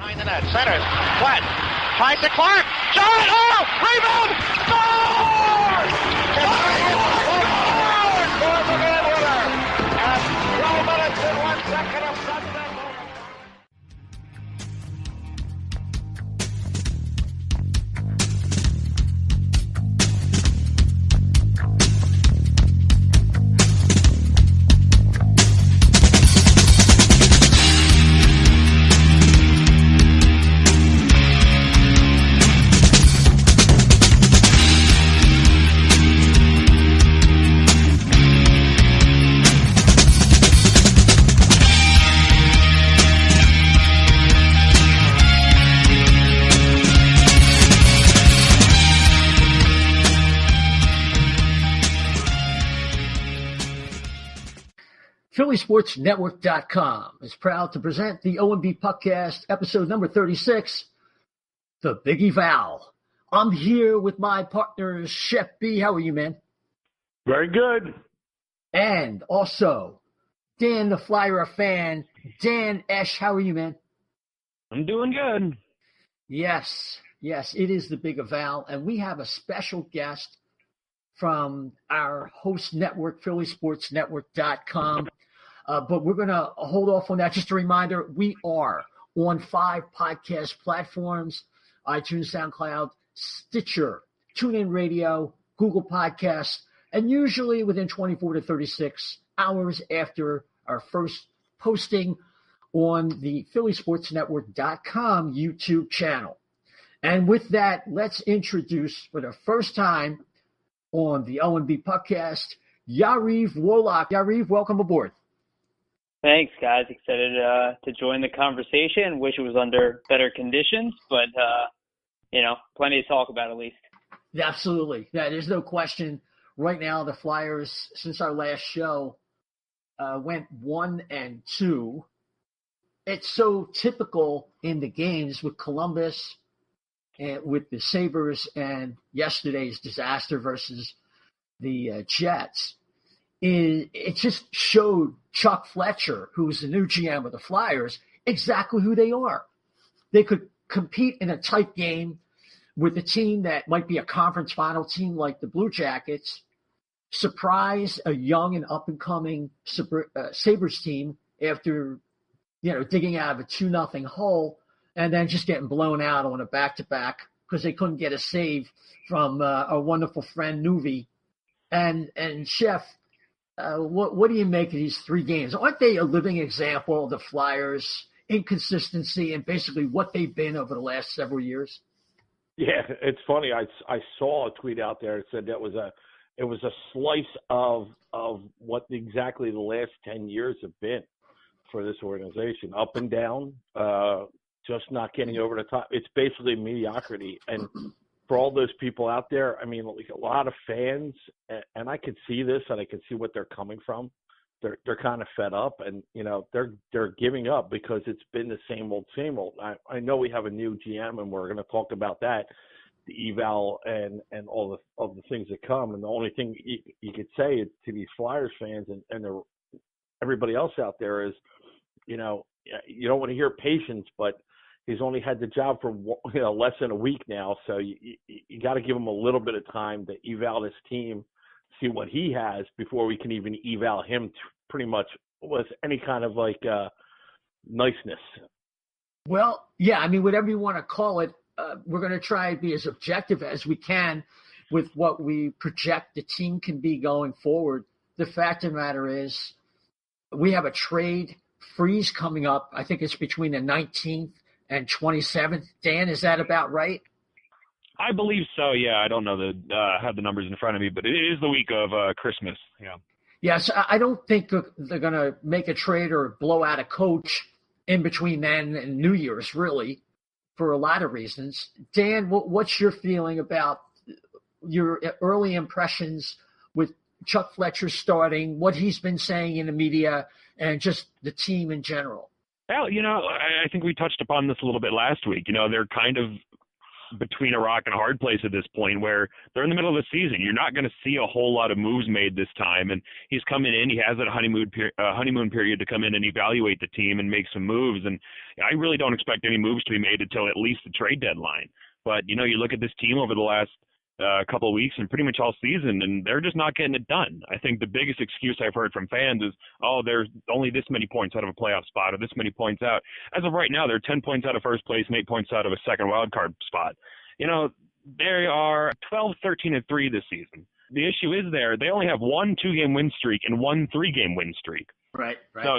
Behind the net, centers, Fletcher, tries to Clark, shot, oh, rebound, score! It's for the game winner, and 12 minutes and 1 second of Sunday. FLYSportsNetwork.com is proud to present the OMB Puckcast, episode number 36, The Big Eval. I'm here with my partner, Chef B. How are you, man? Very good. And also, Dan the Flyer fan, Dan Esch. How are you, man? I'm doing good. Yes, it is The Big Eval, and we have a special guest from our host network, FLYSportsNetwork.com. But we're going to hold off on that. Just a reminder, we are on 5 podcast platforms: iTunes, SoundCloud, Stitcher, TuneIn Radio, Google Podcasts, and usually within 24 to 36 hours after our first posting on the FLYSportsNetwork.com YouTube channel. And with that, let's introduce for the first time on the OMB Puckcast, Yariv Wolok. Yariv, welcome aboard. Thanks, guys. Excited to join the conversation. Wish it was under better conditions, but, plenty to talk about at least. Absolutely. Yeah, there's no question. Right now, the Flyers, since our last show, went 1-2. It's so typical in the games with Columbus and with the Sabres and yesterday's disaster versus the Jets. It just showed Chuck Fletcher, who's the new GM of the Flyers, exactly who they are. They could compete in a tight game with a team that might be a conference final team like the Blue Jackets, surprise a young and up-and-coming Sabres team after, digging out of a 2-0 hole, and then just getting blown out on a back-to-back because they couldn't get a save from our wonderful friend Nuvi. And Chef, what do you make of these 3 games? Aren't they a living example of the Flyers' inconsistency and basically what they've been over the last several years? Yeah, it's funny. I saw a tweet out there that said it was a slice of what exactly the last 10 years have been for this organization, up and down, just not getting over the top. It's basically mediocrity. And for all those people out there, I mean, like a lot of fans, and I could see this and I could see what they're coming from. They're kind of fed up, and they're giving up because it's been the same old. I know we have a new GM, and we're going to talk about that, the eval and all the things that come. And the only thing you could say to these Flyers fans and everybody else out there is, you don't want to hear patience, but he's only had the job for less than a week now, so you got to give him a little bit of time to eval this team, see what he has before we can even eval him pretty much with any kind of niceness. Well, yeah, I mean, whatever you want to call it, we're going to try to be as objective as we can with what we project the team can be going forward. The fact of the matter is we have a trade freeze coming up. I think it's between the 19th and 27th. Dan, is that about right? I believe so, yeah. I don't know have the numbers in front of me, but it is the week of Christmas, yeah. Yes, I don't think they're going to make a trade or blow out a coach in between then and New Year's, really, for a lot of reasons. Dan, what's your feeling about your early impressions with Chuck Fletcher starting, what he's been saying in the media, and just the team in general? Well, I think we touched upon this a little bit last week. They're kind of between a rock and a hard place at this point where they're in the middle of the season. You're not going to see a whole lot of moves made this time. And he's coming in. He has that honeymoon period to come in and evaluate the team and make some moves. And I really don't expect any moves to be made until at least the trade deadline. But, you look at this team over the last couple of weeks and pretty much all season, and they're just not getting it done. I think the biggest excuse I've heard from fans is, there's only this many points out of a playoff spot or this many points out. As of right now, they're 10 points out of first place and 8 points out of a second wild card spot. They are 12, 13, and 3 this season. The issue is they only have one 2-game win streak and one 3-game win streak. Right. So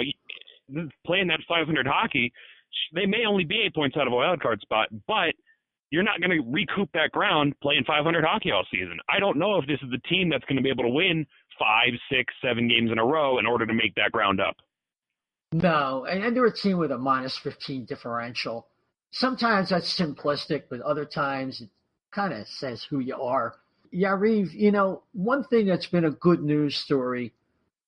playing that 500 hockey, they may only be 8 points out of a wild card spot, but you're not going to recoup that ground playing 500 hockey all season. I don't know if this is the team that's going to be able to win 5, 6, 7 games in a row in order to make that ground up. No, and they're a team with a minus 15 differential. Sometimes that's simplistic, but other times it kind of says who you are. Yariv, one thing that's been a good news story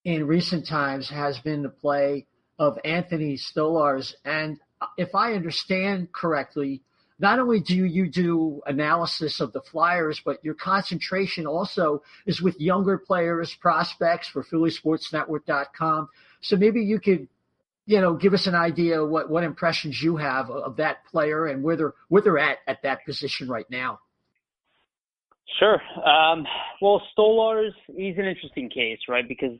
in recent times has been the play of Anthony Stolarz. And if I understand correctly, not only do you do analysis of the Flyers, but your concentration also is with younger players, prospects for PhillySportsNetwork.com. So maybe you could, give us an idea what impressions you have of that player and where they're at that position right now. Sure. Well, Stolarz, he's an interesting case, right? Because,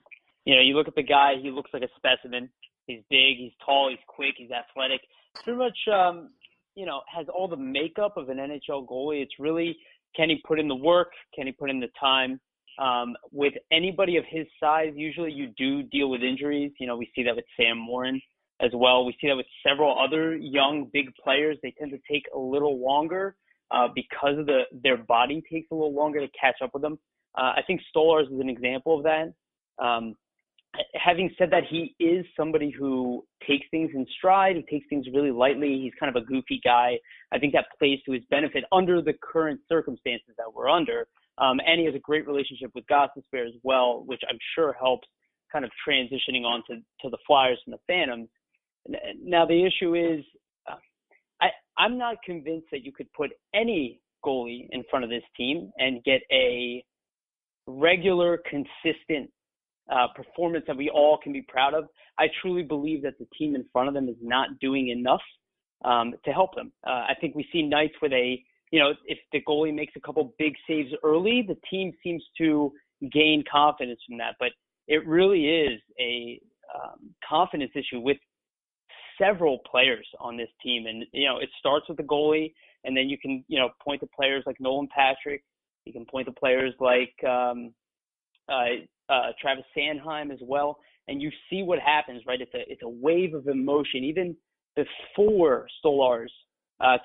you look at the guy, he looks like a specimen. He's big, he's tall, he's quick, he's athletic. Pretty much, has all the makeup of an NHL goalie. It's really, can he put in the work? Can he put in the time? With anybody of his size, usually you do deal with injuries. We see that with Sam Morin as well. We see that with several other young, big players. They tend to take a little longer because of their body takes a little longer to catch up with them. I think Stolarz is an example of that. Having said that, he is somebody who takes things in stride, who takes things really lightly. He's kind of a goofy guy. I think that plays to his benefit under the current circumstances that we're under. And he has a great relationship with Gostisbehere as well, which I'm sure helps kind of transitioning on to the Flyers from the Phantoms. Now, the issue is I'm not convinced that you could put any goalie in front of this team and get a regular, consistent performance that we all can be proud of. I truly believe that the team in front of them is not doing enough to help them. I think we see nights where if the goalie makes a couple big saves early, the team seems to gain confidence from that. But it really is a confidence issue with several players on this team. And, it starts with the goalie, and then you can, point to players like Nolan Patrick. You can point to players like Travis Sanheim as well, and you see what happens, right? It's a wave of emotion. Even before Stolarz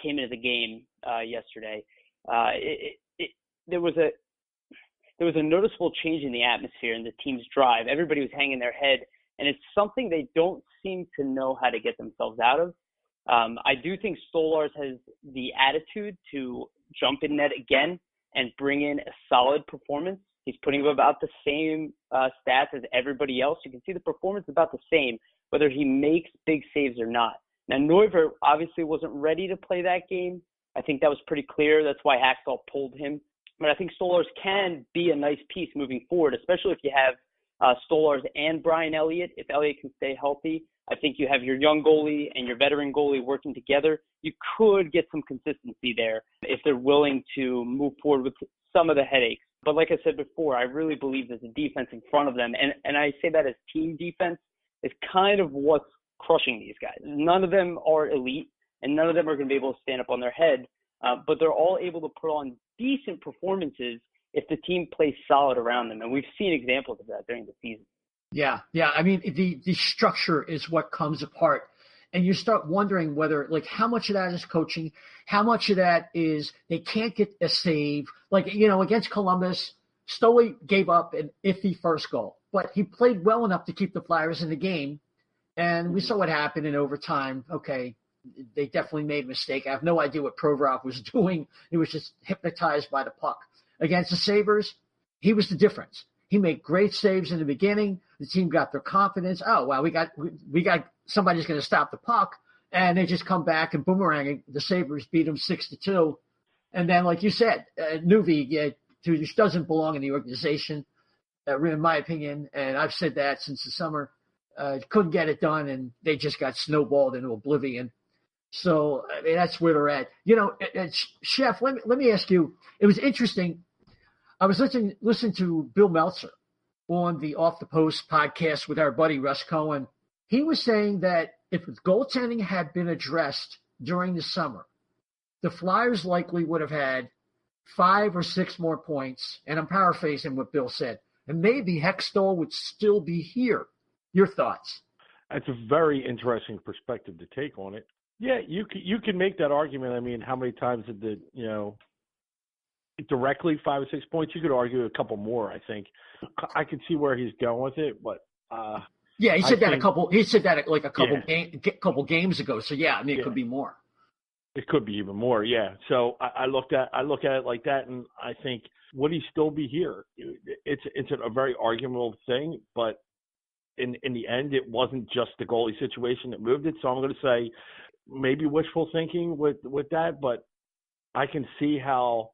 came into the game yesterday, there was a noticeable change in the atmosphere and the team's drive. Everybody was hanging their head, and it's something they don't seem to know how to get themselves out of. I do think Stolarz has the attitude to jump in net again and bring in a solid performance. He's putting up about the same stats as everybody else. You can see the performance is about the same, whether he makes big saves or not. Now, Neuvirth obviously wasn't ready to play that game. I think that was pretty clear. That's why Hextall pulled him. But I think Stolarz can be a nice piece moving forward, especially if you have Stolarz and Brian Elliott. If Elliott can stay healthy, I think you have your young goalie and your veteran goalie working together. You could get some consistency there if they're willing to move forward with some of the headaches. But like I said before, I really believe there's a defense in front of them. And I say that as team defense is kind of what's crushing these guys. None of them are elite, and none of them are going to be able to stand up on their head. But they're all able to put on decent performances if the team plays solid around them. And we've seen examples of that during the season. Yeah. I mean, the structure is what comes apart. And you start wondering whether, how much of that is coaching, how much of that is they can't get a save. Against Columbus, Stoli gave up an iffy first goal, but he played well enough to keep the Flyers in the game. And we saw what happened in overtime. Okay, they definitely made a mistake. I have no idea what Provorov was doing. He was just hypnotized by the puck. Against the Sabres, he was the difference. He made great saves in the beginning. The team got their confidence. Oh, wow, we got somebody's going to stop the puck. And they just come back and boomerang. The Sabres beat them 6-2. And then, like you said, Nuvi, who just doesn't belong in the organization, in my opinion, and I've said that since the summer, couldn't get it done, and they just got snowballed into oblivion. So I mean, that's where they're at. You know, Chef, let me ask you. It was interesting. I was listening to Bill Meltzer on the Off the Post podcast with our buddy Russ Cohen. He was saying that if goaltending had been addressed during the summer, the Flyers likely would have had 5 or 6 more points. And I'm paraphrasing what Bill said. And maybe Hextall would still be here. Your thoughts? That's a very interesting perspective to take on it. Yeah, you can make that argument. I mean, how many times did directly 5 or 6 points? You could argue a couple more. I think I could see where he's going with it, but yeah, he said that a couple games ago. So yeah, I mean, it could be more. It could be even more. Yeah. So I look at it like that, and I think, would he still be here? It's a very arguable thing, but in the end, it wasn't just the goalie situation that moved it. So I'm going to say maybe wishful thinking with that, but I can see how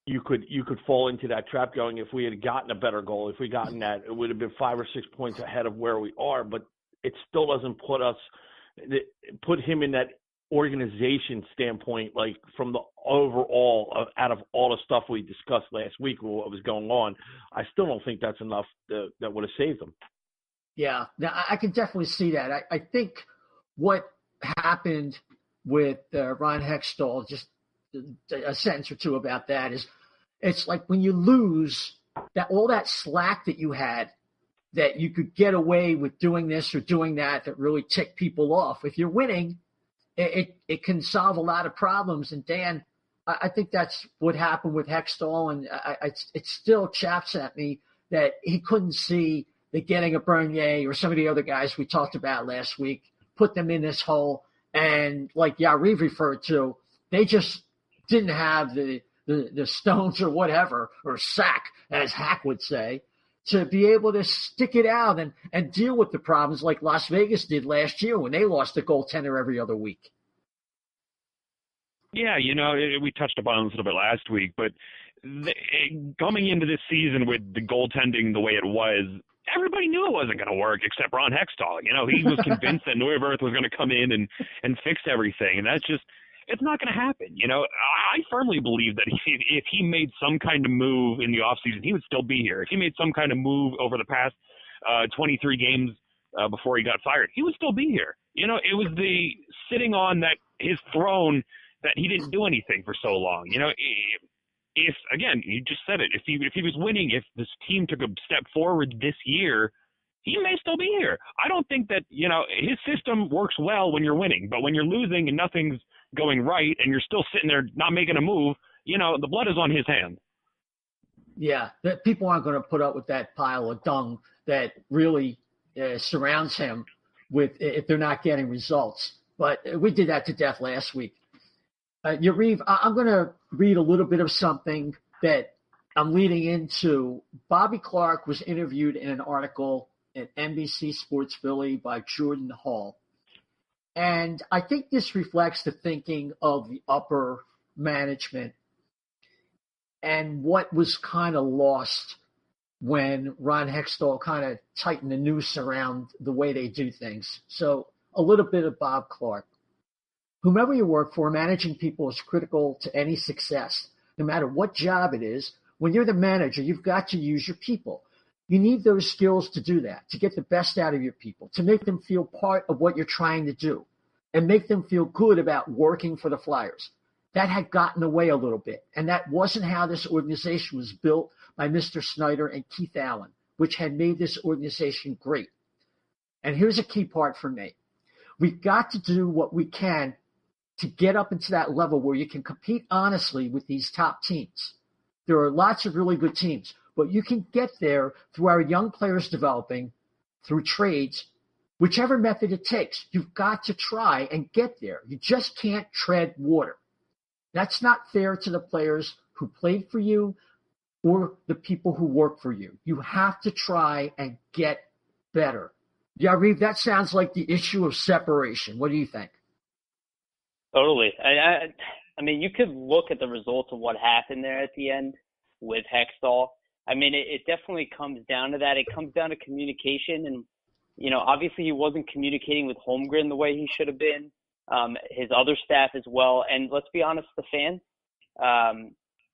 you could fall into that trap going, if we had gotten a better goal, if we gotten that, it would have been 5 or 6 points ahead of where we are, but it still doesn't put him in that organization standpoint, like from the overall, out of all the stuff we discussed last week, what was going on, I still don't think that's enough that would have saved them. Yeah, I can definitely see that. I think what happened with Ron Hextall, just a sentence or two about that, is it's like when you lose, that all that slack that you had, that you could get away with doing this or doing that really ticked people off. If you're winning, it can solve a lot of problems. And Dan, I think that's what happened with Hextall, and it still chaps at me that he couldn't see that getting a Bernier or some of the other guys we talked about last week, put them in this hole. And like Yariv referred to, they just didn't have the stones or whatever, or sack, as Hack would say, to be able to stick it out and deal with the problems like Las Vegas did last year when they lost a goaltender every other week. Yeah, we touched upon this a little bit last week, but coming into this season with the goaltending the way it was, everybody knew it wasn't going to work except Ron Hextall. He was convinced that Neuwirth was going to come in and fix everything, and that's just, it's not going to happen. I firmly believe that if he made some kind of move in the offseason, he would still be here. If he made some kind of move over the past 23 games before he got fired, he would still be here. It was the sitting on that his throne that he didn't do anything for so long. If again, you just said it, if he was winning, if this team took a step forward this year, he may still be here. I don't think that, his system works well when you're winning, but when you're losing and nothing's going right and you're still sitting there not making a move, the blood is on his hands. Yeah, that people aren't going to put up with that pile of dung that really surrounds him if they're not getting results. But we did that to death last week. Yariv, I'm going to read a little bit of something that I'm leading into. Bobby Clark was interviewed in an article at NBC Sports Philly by Jordan Hall. And I think this reflects the thinking of the upper management and what was kind of lost when Ron Hextall kind of tightened the noose around the way they do things. So a little bit of Bob Clark. Whomever you work for, managing people is critical to any success. No matter what job it is, when you're the manager, you've got to use your people. You need those skills to do that, to get the best out of your people, to make them feel part of what you're trying to do, and make them feel good about working for the Flyers. That had gotten away a little bit, and that wasn't how this organization was built by Mr. Snyder and Keith Allen, which had made this organization great. And here's a key part for me. We've got to do what we can to get up into that level where you can compete honestly with these top teams. There are lots of really good teams, but you can get there through our young players developing, through trades, whichever method it takes. You've got to try and get there. You just can't tread water. That's not fair to the players who played for you or the people who work for you. You have to try and get better. Yariv, that sounds like the issue of separation. What do you think? Totally. I mean, you could look at the results of what happened there at the end with Hextall. I mean, it definitely comes down to that. It comes down to communication. And, obviously he wasn't communicating with Holmgren the way he should have been, his other staff as well. And let's be honest, the fans.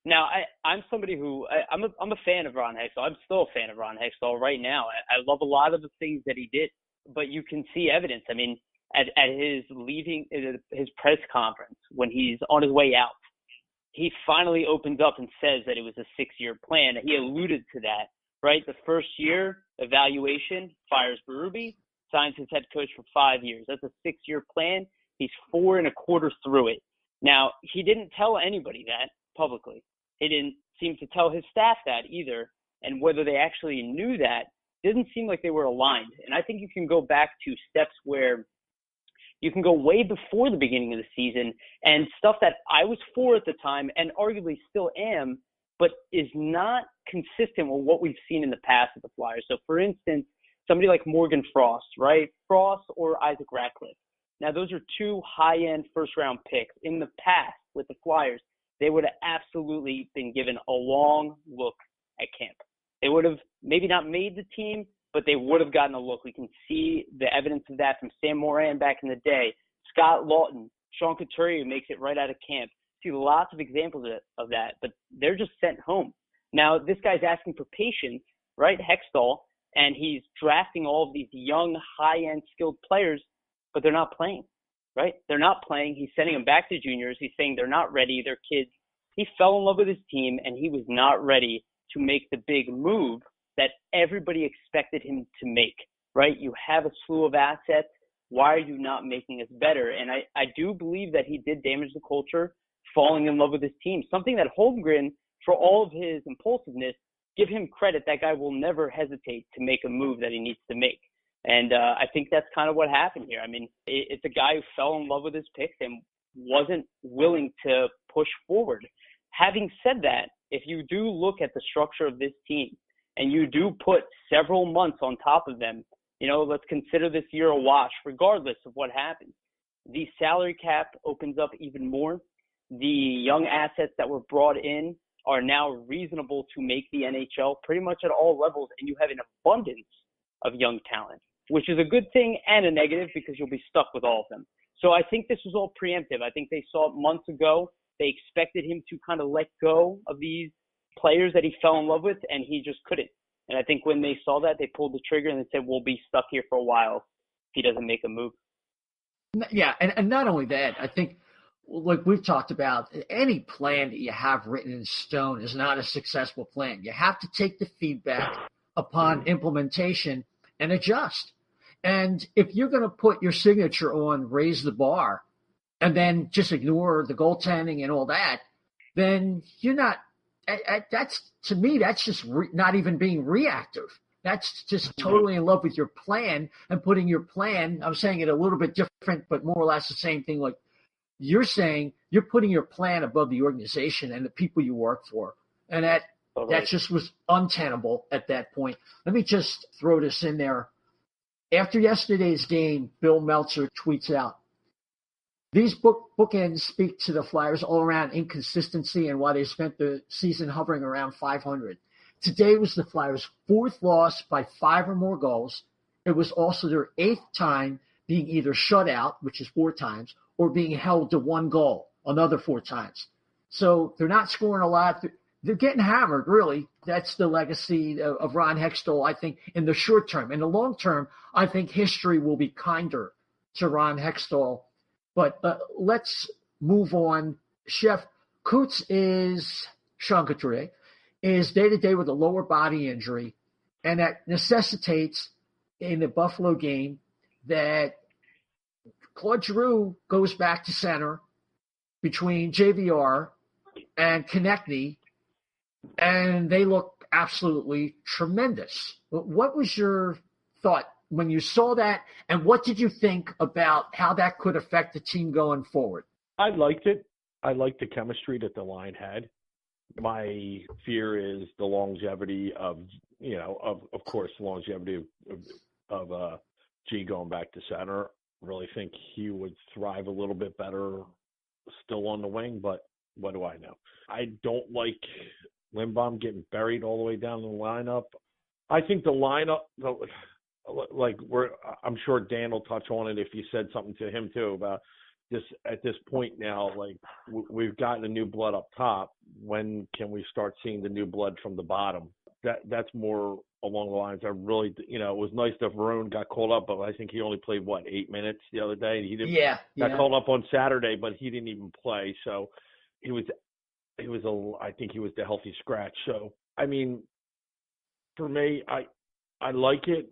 Now, I'm somebody who I'm a fan of Ron Hextall. I'm still a fan of Ron Hextall right now. I love a lot of the things that he did, but you can see evidence. I mean, at his leaving his press conference when he's on his way out, he finally opens up and says that it was a 6-year plan. He alluded to that, right? The first year evaluation, fires Berube, signs his head coach for 5 years. That's a 6-year plan. He's 4 1/4 through it. Now, he didn't tell anybody that publicly. He didn't seem to tell his staff that either. And whether they actually knew that didn't seem like they were aligned. And I think you can go back to steps where you can go way before the beginning of the season and stuff that I was for at the time and arguably still am, but is not consistent with what we've seen in the past with the Flyers. So, for instance, somebody like Morgan Frost, right? Frost or Isaac Ratcliffe. Now, those are 2 high-end first-round picks. In the past with the Flyers, they would have absolutely been given a long look at camp. They would have maybe not made the team, but they would have gotten a look. We can see the evidence of that from Sam Moran back in the day, Scott Lawton, Sean Couturier makes it right out of camp. See lots of examples of that, but they're just sent home. Now, this guy's asking for patience, right, Hextall, and he's drafting all of these young, high-end skilled players, but they're not playing, right? They're not playing. He's sending them back to juniors. He's saying they're not ready. They're kids. He fell in love with his team, and he was not ready to make the big move that everybody expected him to make, right? You have a slew of assets. Why are you not making us better? And I do believe that he did damage the culture, falling in love with his team, something that Holmgren, for all of his impulsiveness, give him credit. That guy will never hesitate to make a move that he needs to make. And I think that's kind of what happened here. I mean, it's a guy who fell in love with his picks and wasn't willing to push forward. Having said that, if you do look at the structure of this team and you do put several months on top of them, let's consider this year a wash, regardless of what happens. The salary cap opens up even more. The young assets that were brought in are now reasonable to make the NHL pretty much at all levels, and you have an abundance of young talent, which is a good thing and a negative because you'll be stuck with all of them. So I think this was all preemptive. I think they saw it months ago. They expected him to kind of let go of these players that he fell in love with, and he just couldn't. And I think when they saw that, they pulled the trigger and they said, we'll be stuck here for a while if he doesn't make a move. Yeah, and not only that, I think, like we've talked about, any plan that you have written in stone is not a successful plan. You have to take the feedback upon implementation and adjust. And if you're going to put your signature on raise the bar and then just ignore the goaltending and all that, then you're not – that's to me, that's just not even being reactive. That's just totally in love with your plan and putting your plan – I'm saying it a little bit different, but more or less the same thing. Like you're saying, you're putting your plan above the organization and the people you work for. And that just was untenable at that point. Let me just throw this in there. After yesterday's game, Bill Meltzer tweets out, these bookends speak to the Flyers' all-around inconsistency and why they spent the season hovering around 500. Today was the Flyers' 4th loss by 5 or more goals. It was also their 8th time being either shut out, which is 4 times, or being held to 1 goal, another 4 times. So they're not scoring a lot. They're getting hammered, really. That's the legacy of Ron Hextall, I think, in the short term. In the long term, I think history will be kinder to Ron Hextall. But let's move on. Chef, Coots is, Sean Couturier, is day-to-day with a lower body injury, and that necessitates in the Buffalo game that Claude Giroux goes back to center between JVR and Konechny, and they look absolutely tremendous. What was your thought when you saw that, and what did you think about how that could affect the team going forward? I liked it. I liked the chemistry that the line had. My fear is the longevity of course, the longevity of G going back to center. Really think he would thrive a little bit better still on the wing, but what do I know? I don't like Lindbaum getting buried all the way down the lineup. I think the lineup, I'm sure Dan will touch on it if you said something to him too about this at this point now. Like we've gotten a new blood up top. When can we start seeing the new blood from the bottom? That's more along the lines. I really, it was nice that Varun got called up, but I think he only played 8 minutes the other day. He didn't. Got called up on Saturday, but he didn't even play. So I think he was the healthy scratch. So I mean, for me, I like it,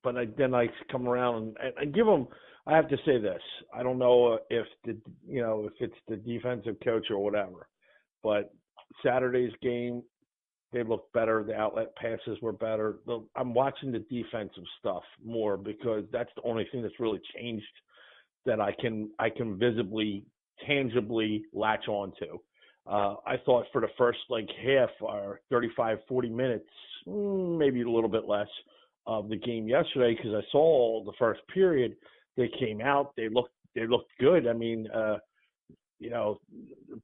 but then I come around and give them. I have to say this. I don't know if if it's the defensive coach or whatever, but Saturday's game, they looked better. The outlet passes were better. I'm watching the defensive stuff more because that's the only thing that's really changed that I can visibly, tangibly latch on to. I thought for the first half or 35, 40 minutes, maybe a little bit less of the game yesterday, because I saw the first period. They came out. They looked good. I mean,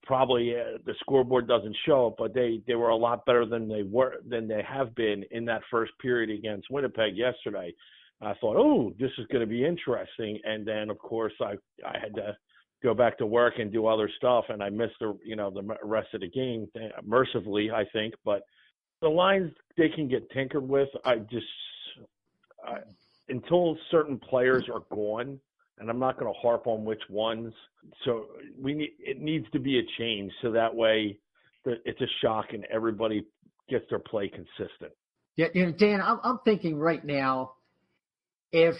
probably the scoreboard doesn't show it, but they were a lot better than they have been in that first period against Winnipeg yesterday. I thought, oh, this is going to be interesting. And then, of course, I had to go back to work and do other stuff, and I missed the rest of the game, mercifully, I think. But the lines they can get tinkered with. Until certain players are gone, and I'm not going to harp on which ones. So it needs to be a change, so that way it's a shock and everybody gets their play consistent. Yeah, Dan, I'm thinking right now, if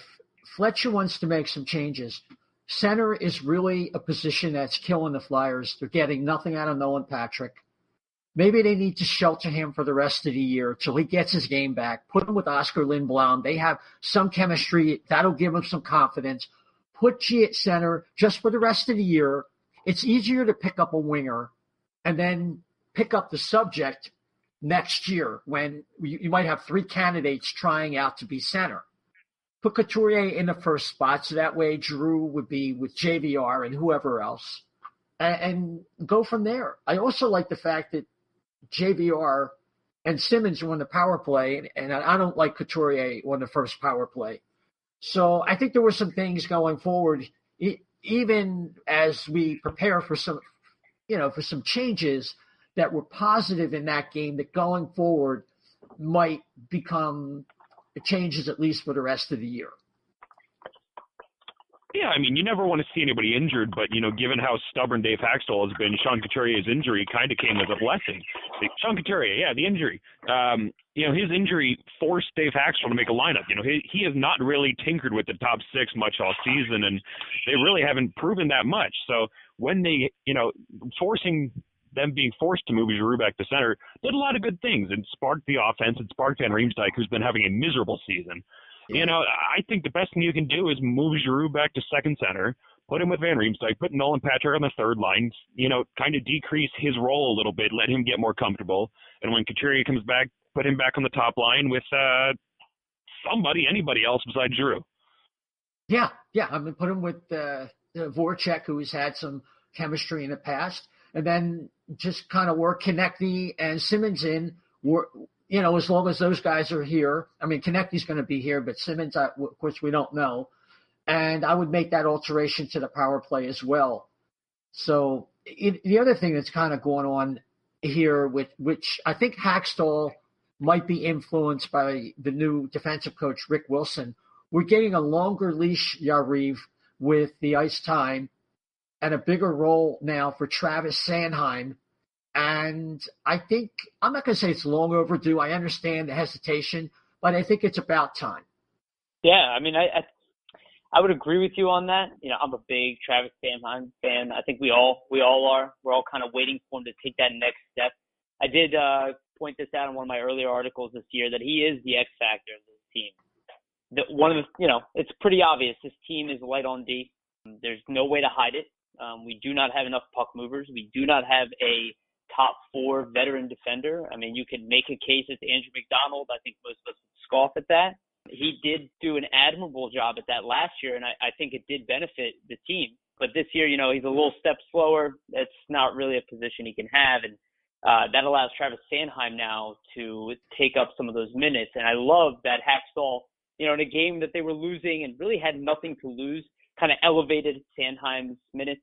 Fletcher wants to make some changes, center is really a position that's killing the Flyers. They're getting nothing out of Nolan Patrick. Maybe they need to shelter him for the rest of the year till he gets his game back. Put him with Oscar Lindblom. They have some chemistry. That'll give him some confidence. Put G at center just for the rest of the year. It's easier to pick up a winger and then pick up the subject next year when you might have 3 candidates trying out to be center. Put Couturier in the first spot, so that way Giroux would be with JVR and whoever else, and go from there. I also like the fact that JVR and Simmons are on the power play, and I don't like Couturier on the first power play. So I think there were some things going forward, even as we prepare for some changes that were positive in that game, that going forward might become changes at least for the rest of the year. Yeah, I mean, you never want to see anybody injured, but, given how stubborn Dave Hextall has been, Sean Couturier's injury kind of came as a blessing. Sean Couturier, the injury. His injury forced Dave Hextall to make a lineup. He has not really tinkered with the top 6 much all season, and they really haven't proven that much. So when they, being forced to move Giroux back to center did a lot of good things and sparked the offense and sparked Van Riemsdyk, who's been having a miserable season. Yeah. I think the best thing you can do is move Giroux back to second center, put him with Van Riemsdyk, put Nolan Patrick on the third line, kind of decrease his role a little bit, let him get more comfortable. And when Couturier comes back, put him back on the top line with anybody else besides Giroux. Yeah. I mean, put him with Voracek, who's had some chemistry in the past, and then just kind of work Konechny and Simmons in. As long as those guys are here. I mean, Konechny's going to be here, but Simmons, of course, we don't know. And I would make that alteration to the power play as well. So the other thing that's kind of going on here, which I think Hextall might be influenced by the new defensive coach, Rick Wilson, we're getting a longer leash, Yariv, with the ice time and a bigger role now for Travis Sanheim. And I think, I'm not going to say it's long overdue. I understand the hesitation, but I think it's about time. Yeah, I mean, I would agree with you on that. I'm a big Travis Sanheim fan. I think we all are. We're all kind of waiting for him to take that next step. I did point this out in one of my earlier articles this year that he is the X factor of this team. It's pretty obvious. This team is light on D. There's no way to hide it. We do not have enough puck movers. We do not have a top 4 veteran defender. I mean, you can make a case it's Andrew McDonald. I think most of us would scoff at that. He did do an admirable job at that last year, and I think it did benefit the team. But this year, he's a little step slower. It's not really a position he can have. And that allows Travis Sanheim now to take up some of those minutes. And I love that Hextall, in a game that they were losing and really had nothing to lose, kind of elevated Sanheim's minutes,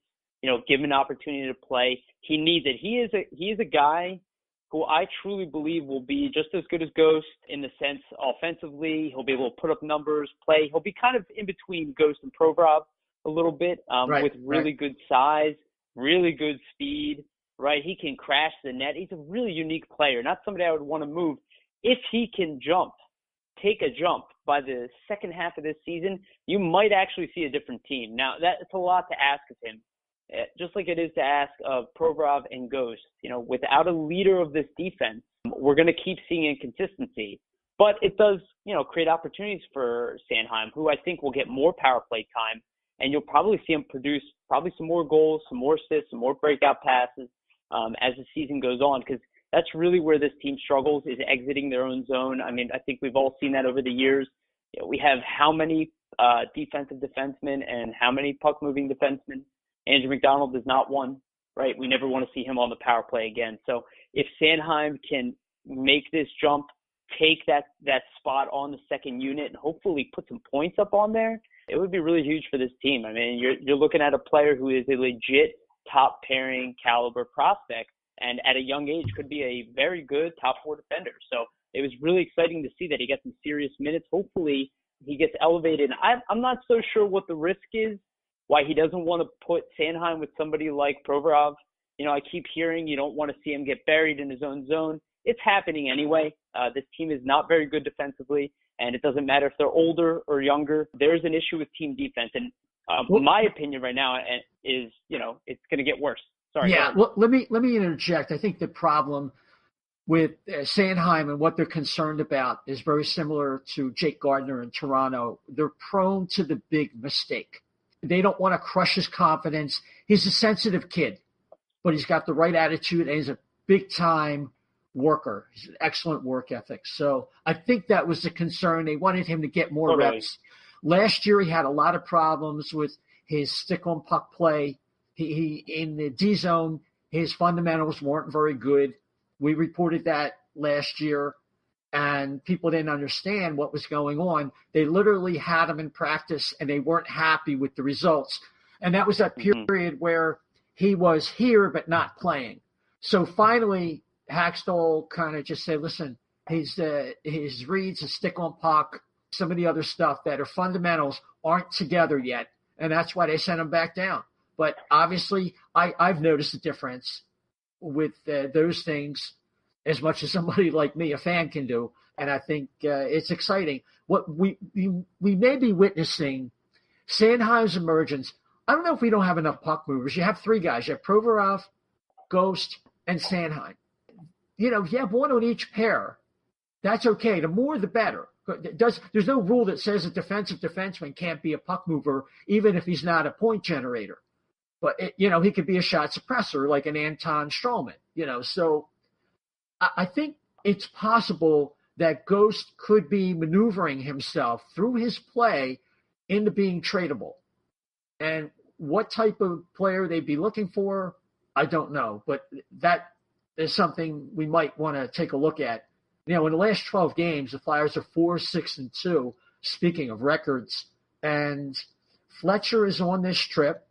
give him an opportunity to play. He needs it. He is a guy who I truly believe will be just as good as Ghost in the sense offensively. He'll be able to put up numbers, play. He'll be kind of in between Ghost and Provorov a little bit with really good size, really good speed, right? He can crash the net. He's a really unique player, not somebody I would want to move. If he can take a jump by the second half of this season, you might actually see a different team. Now, that's a lot to ask of him, just like it is to ask of Provorov and Ghost. Without a leader of this defense, we're going to keep seeing inconsistency. But it does, create opportunities for Sanheim, who I think will get more power play time, and you'll probably see him produce probably some more goals, some more assists, some more breakout passes as the season goes on, because that's really where this team struggles, is exiting their own zone. I mean, I think we've all seen that over the years. We have how many defensive defensemen and how many puck-moving defensemen? Andrew McDonald is not one, right? We never want to see him on the power play again. So if Sanheim can make this jump, take that spot on the second unit, and hopefully put some points up on there, it would be really huge for this team. I mean, you're looking at a player who is a legit top pairing caliber prospect, and at a young age could be a very good top four defender. So it was really exciting to see that he got some serious minutes. Hopefully he gets elevated. I'm not so sure what the risk is, why he doesn't want to put Sanheim with somebody like Provorov. I keep hearing you don't want to see him get buried in his own zone. It's happening anyway. This team is not very good defensively, and it doesn't matter if they're older or younger. There's an issue with team defense, and my opinion right now is, it's going to get worse. Sorry. Yeah, well, let me interject. I think the problem with Sanheim and what they're concerned about is very similar to Jake Gardiner in Toronto. They're prone to the big mistake. They don't want to crush his confidence. He's a sensitive kid, but he's got the right attitude, and he's a big-time worker. He's an excellent work ethic. So I think that was the concern. They wanted him to get more reps. Last year, he had a lot of problems with his stick-on-puck play. He in the D zone, his fundamentals weren't very good. We reported that last year, and people didn't understand what was going on. They literally had him in practice, and they weren't happy with the results. And that was that period where he was here but not playing. So finally, Hextall kind of just said, listen, his reads, his stick-on-puck, some of the other stuff that are fundamentals aren't together yet, and that's why they sent him back down. But obviously, I've noticed a difference with those things as much as somebody like me, a fan, can do. And I think it's exciting. What we may be witnessing, Sanheim's emergence. I don't know if we don't have enough puck movers. You have three guys. You have Provorov, Ghost, and Sanheim. If you have one on each pair, that's okay. The more, the better. There's no rule that says a defensive defenseman can't be a puck mover, even if he's not a point generator. But, he could be a shot suppressor like an Anton Stroman, So I think it's possible that Ghost could be maneuvering himself through his play into being tradable. And what type of player they'd be looking for, I don't know. But that is something we might want to take a look at. In the last 12 games, the Flyers are 4-6-2, speaking of records. And Fletcher is on this trip,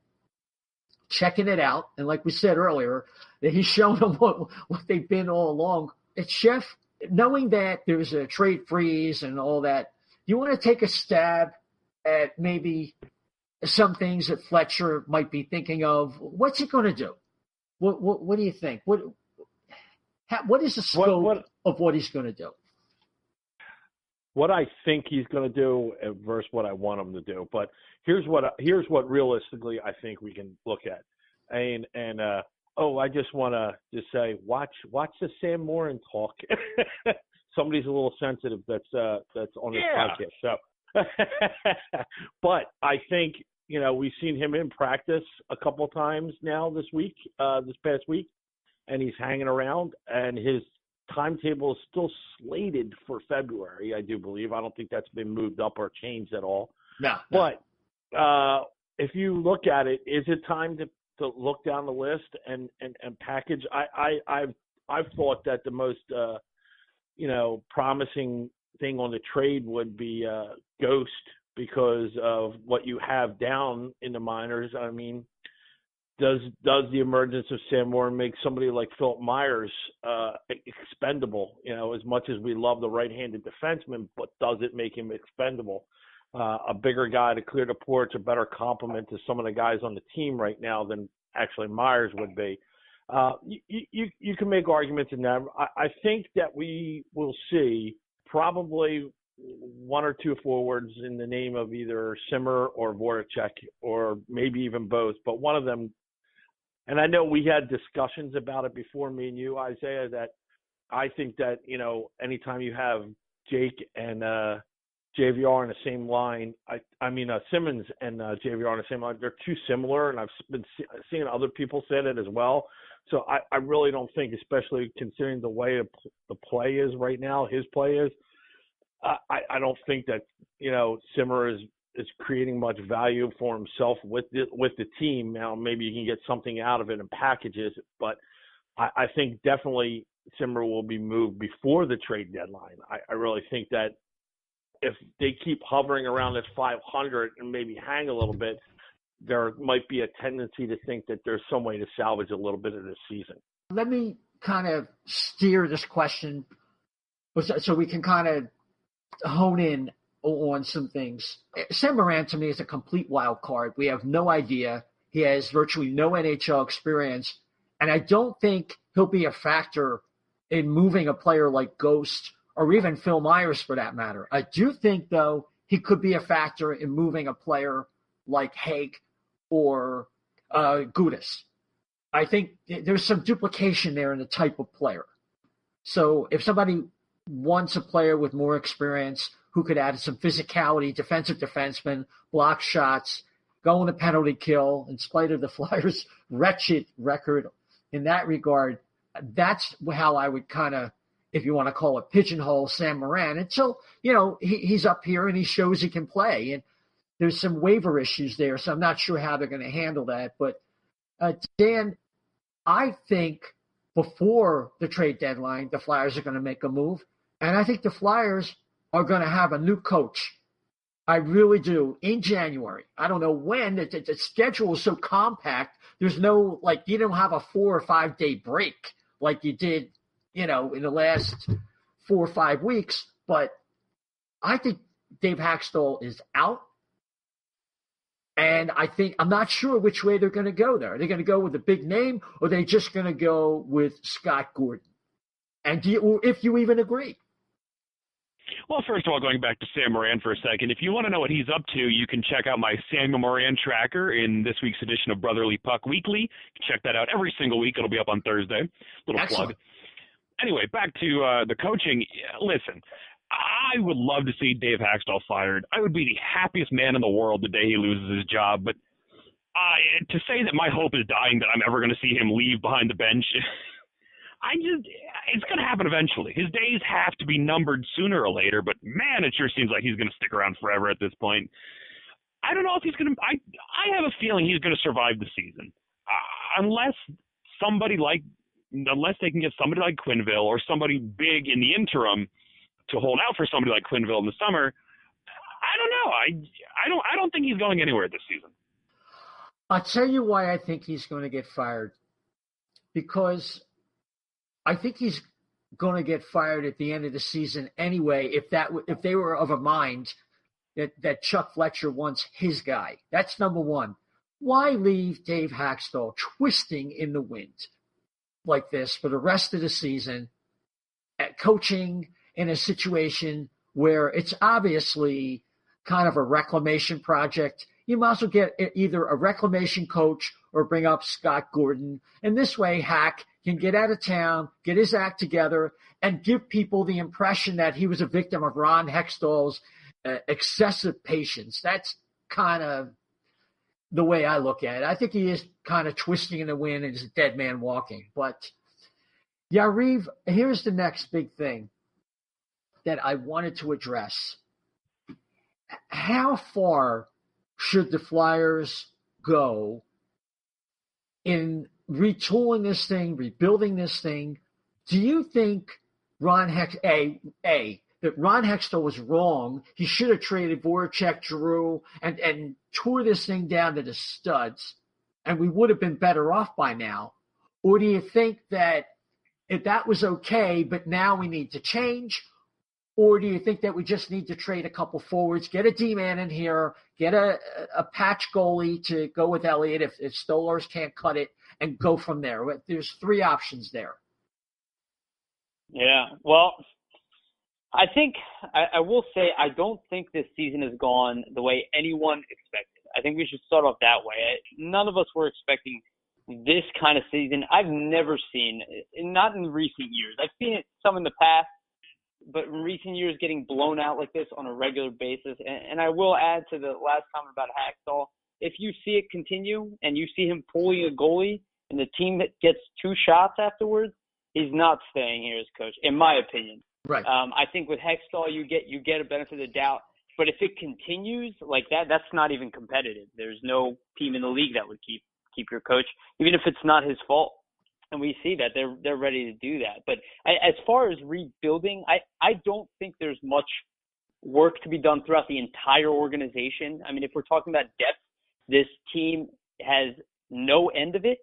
checking it out. And like we said earlier, that he's shown them what they've been all along. It's Chef, knowing that there's a trade freeze and all that, you want to take a stab at maybe some things that Fletcher might be thinking of. What's he going to do? What do you think? What is the scope of what he's going to do? What I think he's going to do versus what I want him to do. But here's what realistically I think we can look at. I just want to just say, watch the Sam Morin talk. Somebody's a little sensitive that's on this podcast. So, but I think we've seen him in practice a couple of times now this past week, and he's hanging around, and his timetable is still slated for February, I do believe. I don't think that's been moved up or changed at all. No. But if you look at it, is it time to look down the list and package? I've thought that the most promising thing on the trade would be Ghost because of what you have down in the minors. I mean, does the emergence of Sam Moore make somebody like Philip Myers expendable? As much as we love the right-handed defenseman, but does it make him expendable? A bigger guy to clear the porch, a better complement to some of the guys on the team right now than actually Myers would be. You can make arguments in that. I think that we will see probably one or two forwards in the name of either Simmer or Voracek, or maybe even both, but one of them. And I know we had discussions about it before, me and you, Isaiah, that I think that, anytime you have Jake and JVR in the same line, Simmons and JVR in the same line, they're too similar, and I've been seeing other people say that as well. So I really don't think, especially considering the way the play is right now, his play is, I don't think that, Simmer is creating much value for himself with the team. Now, maybe you can get something out of it in packages, but I think definitely Simmer will be moved before the trade deadline. I really think that if they keep hovering around this 500 and maybe hang a little bit, there might be a tendency to think that there's some way to salvage a little bit of this season. Let me kind of steer this question so we can kind of hone in on some things. Sam Morin, to me, is a complete wild card. We have no idea. He has virtually no NHL experience, and I don't think he'll be a factor in moving a player like Ghost or even Phil Myers for that matter. I do think, though, he could be a factor in moving a player like Haig or Gudas. I think there's some duplication there in the type of player. So if somebody wants a player with more experience who could add some physicality, defensive defenseman, block shots, go in a penalty kill, in spite of the Flyers' wretched record in that regard, that's how I would kind of, if you want to call it, pigeonhole Sam Morin until, he's up here and he shows he can play. And there's some waiver issues there, so I'm not sure how they're going to handle that. But, Dan, I think before the trade deadline, the Flyers are going to make a move. And I think the Flyers are going to have a new coach. I really do, in January. I don't know when. The schedule is so compact. There's no, you don't have a 4 or 5 day break like you did, in the last 4 or 5 weeks. But I think Dave Hextall is out. And I'm not sure which way they're going to go there. Are they going to go with a big name, or are they just going to go with Scott Gordon? And if you even agree? Well, first of all, going back to Sam Morin for a second, if you want to know what he's up to, you can check out my Samuel Morin tracker in this week's edition of Brotherly Puck Weekly. Check that out every single week. It'll be up on Thursday. Little Excellent. plug. Anyway, back to the coaching. Listen, I would love to see Dave Hextall fired. I would be the happiest man in the world the day he loses his job. But to say that my hope is dying that I'm ever going to see him leave behind the bench, it's going to happen eventually. His days have to be numbered sooner or later, but man, it sure seems like he's going to stick around forever at this point. I don't know if he's going to, I have a feeling he's going to survive the season. Unless they can get somebody like Quenneville or somebody big in the interim to hold out for somebody like Quenneville in the summer. I don't know. I don't think he's going anywhere this season. I'll tell you why I think he's going to get fired. Because I think he's going to get fired at the end of the season anyway. If they were of a mind that Chuck Fletcher wants his guy, that's number one. Why leave Dave Hextall twisting in the wind like this for the rest of the season, at coaching in a situation where it's obviously kind of a reclamation project? You might as well get either a reclamation coach or bring up Scott Gordon. And this way, Hack can get out of town, get his act together, and give people the impression that he was a victim of Ron Hextall's excessive patience. That's kind of the way I look at it. I think he is kind of twisting in the wind and is a dead man walking. But, Yariv, here's the next big thing that I wanted to address. How far should the Flyers go in retooling this thing, rebuilding this thing? Do you think that Ron Hextall was wrong? He should have traded Voracek, Giroux, and tore this thing down to the studs, and we would have been better off by now? Or do you think that if that was okay, but now we need to change? Or do you think that we just need to trade a couple forwards, get a D-man in here, get a patch goalie to go with Elliott if Stolarz can't cut it, and go from there? There's three options there. Yeah, well, I think I will say I don't think this season has gone the way anyone expected. I think we should start off that way. None of us were expecting this kind of season. I've never seen, not in recent years. I've seen it some in the past, but in recent years getting blown out like this on a regular basis. And I will add to the last comment about Hextall, if you see it continue and you see him pulling a goalie and the team that gets two shots afterwards, he's not staying here as coach, in my opinion. Right. I think with Hextall, you get a benefit of the doubt. But if it continues like that, that's not even competitive. There's no team in the league that would keep your coach, even if it's not his fault. And we see that they're ready to do that. But as far as rebuilding, I don't think there's much work to be done throughout the entire organization. I mean, if we're talking about depth, this team has no end of it.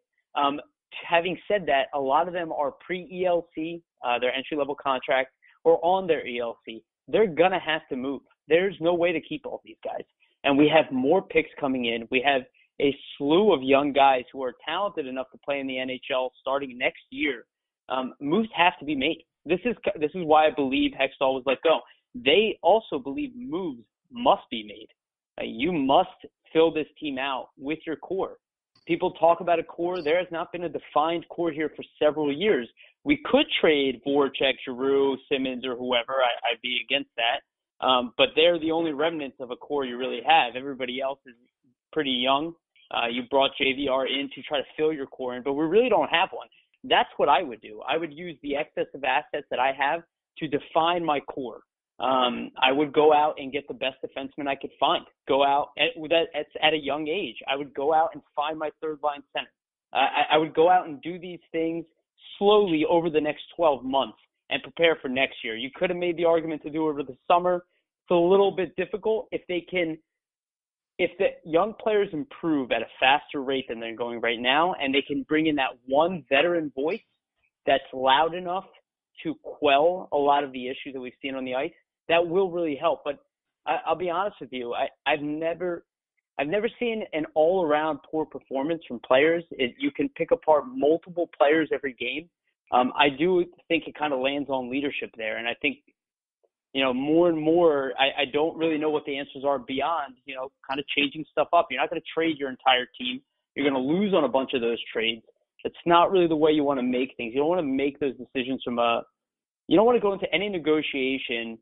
Having said that, a lot of them are pre-ELC, their entry-level contract, or on their ELC. They're going to have to move. There's no way to keep all these guys. And we have more picks coming in. We have a slew of young guys who are talented enough to play in the NHL starting next year. Moves have to be made. This is why I believe Hextall was let go. They also believe moves must be made. You must fill this team out with your core. People talk about a core. There has not been a defined core here for several years. We could trade Voracek, Giroux, Simmons, or whoever. I'd be against that. But they're the only remnants of a core you really have. Everybody else is pretty young. You brought JVR in to try to fill your core in, but we really don't have one. That's what I would do. I would use the excess of assets that I have to define my core. I would go out and get the best defenseman I could find. Go out at a young age. I would go out and find my third line center. I would go out and do these things slowly over the next 12 months and prepare for next year. You could have made the argument to do it over the summer. It's a little bit difficult. If the young players improve at a faster rate than they're going right now, and they can bring in that one veteran voice that's loud enough to quell a lot of the issues that we've seen on the ice, that will really help. But I'll be honest with you, I've never seen an all-around poor performance from players. You can pick apart multiple players every game. I do think it kind of lands on leadership there, and I think, more and more, I don't really know what the answers are beyond, kind of changing stuff up. You're not going to trade your entire team. You're going to lose on a bunch of those trades. It's not really the way you want to make things. You don't want to make those decisions you don't want to go into any negotiation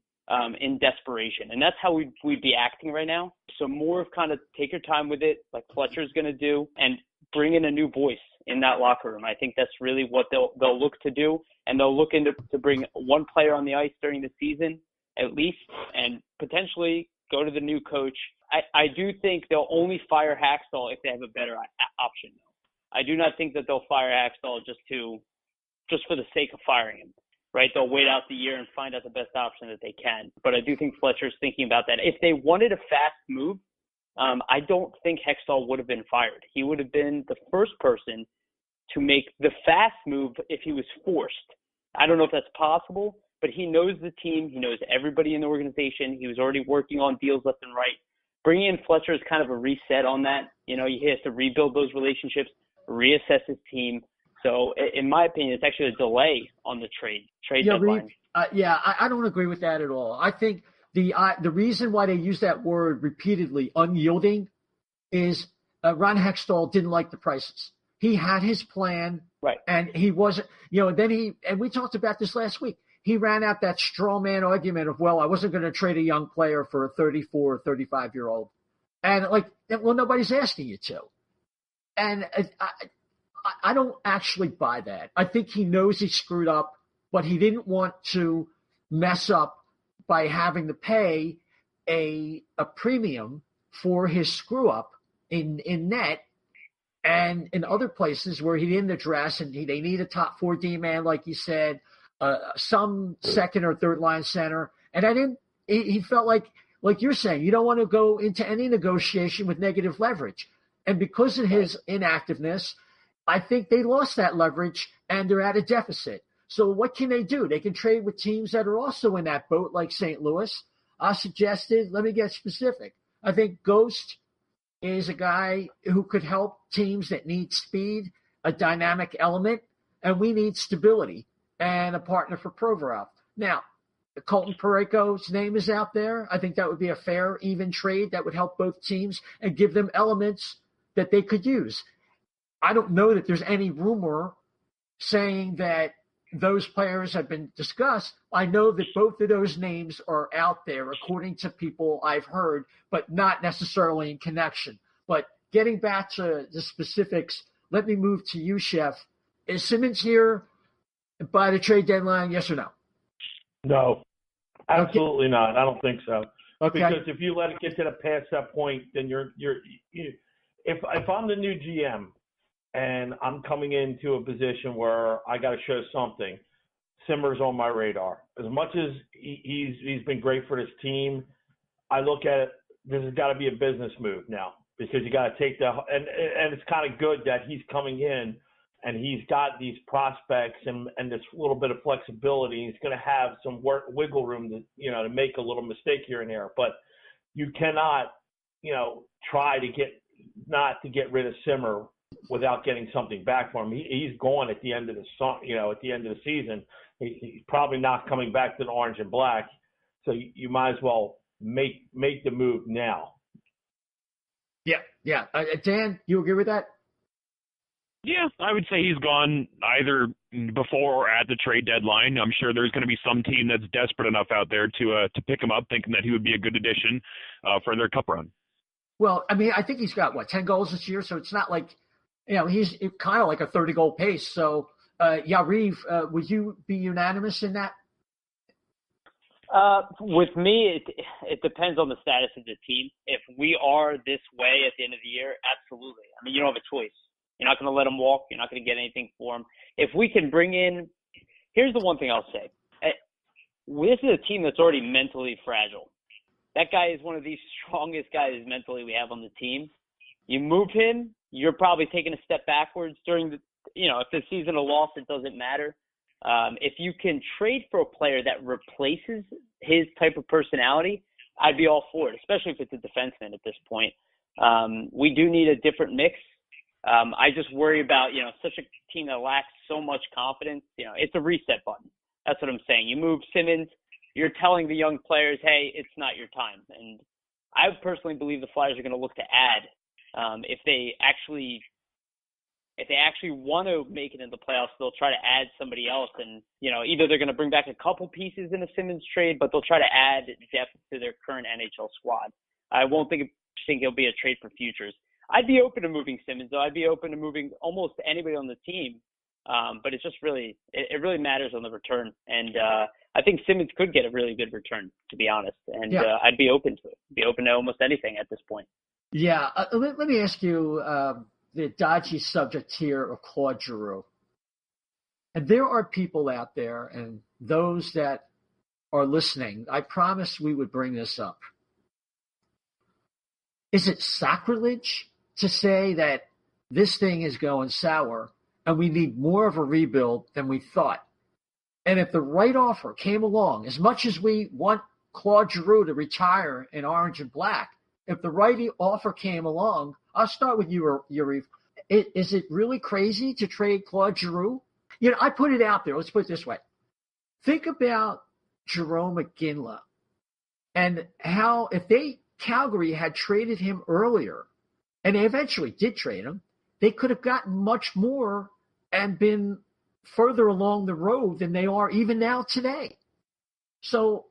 in desperation. And that's how we'd be acting right now. So more of kind of take your time with it, like Fletcher's going to do, and bring in a new voice in that locker room. I think that's really what they'll look to do. And they'll look into to bring one player on the ice during the season, at least, and potentially go to the new coach. I do think they'll only fire Hextall if they have a better option. I do not think that they'll fire Hextall just for the sake of firing him, right? They'll wait out the year and find out the best option that they can. But I do think Fletcher's thinking about that. If they wanted a fast move, I don't think Hextall would have been fired. He would have been the first person to make the fast move if he was forced. I don't know if that's possible, but he knows the team. He knows everybody in the organization. He was already working on deals left and right. Bringing in Fletcher is kind of a reset on that. He has to rebuild those relationships, reassess his team. So in my opinion, it's actually a delay on the trade deadline. I don't agree with that at all. I think the reason why they use that word repeatedly, unyielding, is Ron Hextall didn't like the prices. He had his plan, right? And he wasn't, and we talked about this last week. He ran out that straw man argument of, I wasn't going to trade a young player for a 34 or 35-year-old. And nobody's asking you to. And I don't actually buy that. I think he knows he screwed up, but he didn't want to mess up by having to pay a premium for his screw up in net and in other places where he didn't address, and they need a top 4 D-man, like you said, some second or third line center. And he felt like you're saying, you don't want to go into any negotiation with negative leverage. And because of his inactiveness, I think they lost that leverage and they're at a deficit. So what can they do? They can trade with teams that are also in that boat, like St. Louis. I suggested, let me get specific. I think Ghost is a guy who could help teams that need speed, a dynamic element, and we need stability and a partner for Provorov. Now, Colton Parayko's name is out there. I think that would be a fair, even trade that would help both teams and give them elements that they could use. I don't know that there's any rumor saying that those players have been discussed. I know that both of those names are out there, according to people I've heard, but not necessarily in connection. But getting back to the specifics, let me move to you, Chef. Is Simmons here by the trade deadline, yes or no? No, absolutely not. I don't think so. Okay. Because if you let it get to past that point, then if I'm the new GM and I'm coming into a position where I got to show something, Simmer's on my radar. As much as he's been great for this team, I look at it, this has got to be a business move now, because you got to take and it's kind of good that he's coming in and he's got these prospects and this little bit of flexibility. He's going to have some wiggle room to make a little mistake here and there. But you cannot, try to get rid of Simmer without getting something back for him. He's gone at the end of the season. He's probably not coming back to the orange and black. So you might as well make the move now. Yeah. Dan, you agree with that? Yeah, I would say he's gone either before or at the trade deadline. I'm sure there's going to be some team that's desperate enough out there to pick him up, thinking that he would be a good addition for their cup run. Well, I mean, I think he's got, 10 goals this year, so it's not like, he's kind of like a 30-goal pace. So, Yariv, would you be unanimous in that? With me, it depends on the status of the team. If we are this way at the end of the year, absolutely. I mean, you don't have a choice. You're not going to let him walk. You're not going to get anything for him. If we can bring in – here's the one thing I'll say. This is a team that's already mentally fragile. That guy is one of the strongest guys mentally we have on the team. You move him, you're probably taking a step backwards during the – if the season a loss, it doesn't matter. If you can trade for a player that replaces his type of personality, I'd be all for it, especially if it's a defenseman at this point. We do need a different mix. I just worry about, such a team that lacks so much confidence. It's a reset button. That's what I'm saying. You move Simmons, you're telling the young players, hey, it's not your time. And I personally believe the Flyers are going to look to add. If they actually want to make it into the playoffs, they'll try to add somebody else. And, either they're going to bring back a couple pieces in a Simmons trade, but they'll try to add depth to their current NHL squad. I won't think it'll be a trade for futures. I'd be open to moving Simmons, though. I'd be open to moving almost anybody on the team. But it's just really matters on the return. And I think Simmons could get a really good return, to be honest. And I'd be open to it. Be open to almost anything at this point. Yeah. Let me ask you the dodgy subject here of Claude Giroux. And there are people out there, and those that are listening, I promised we would bring this up. Is it sacrilege to say that this thing is going sour and we need more of a rebuild than we thought? And if the right offer came along, as much as we want Claude Giroux to retire in orange and black, if the right offer came along, I'll start with you, Yariv. Is it really crazy to trade Claude Giroux? I put it out there. Let's put it this way. Think about Jerome McGinley and how if Calgary had traded him earlier, and they eventually did trade him, they could have gotten much more and been further along the road than they are even now today. So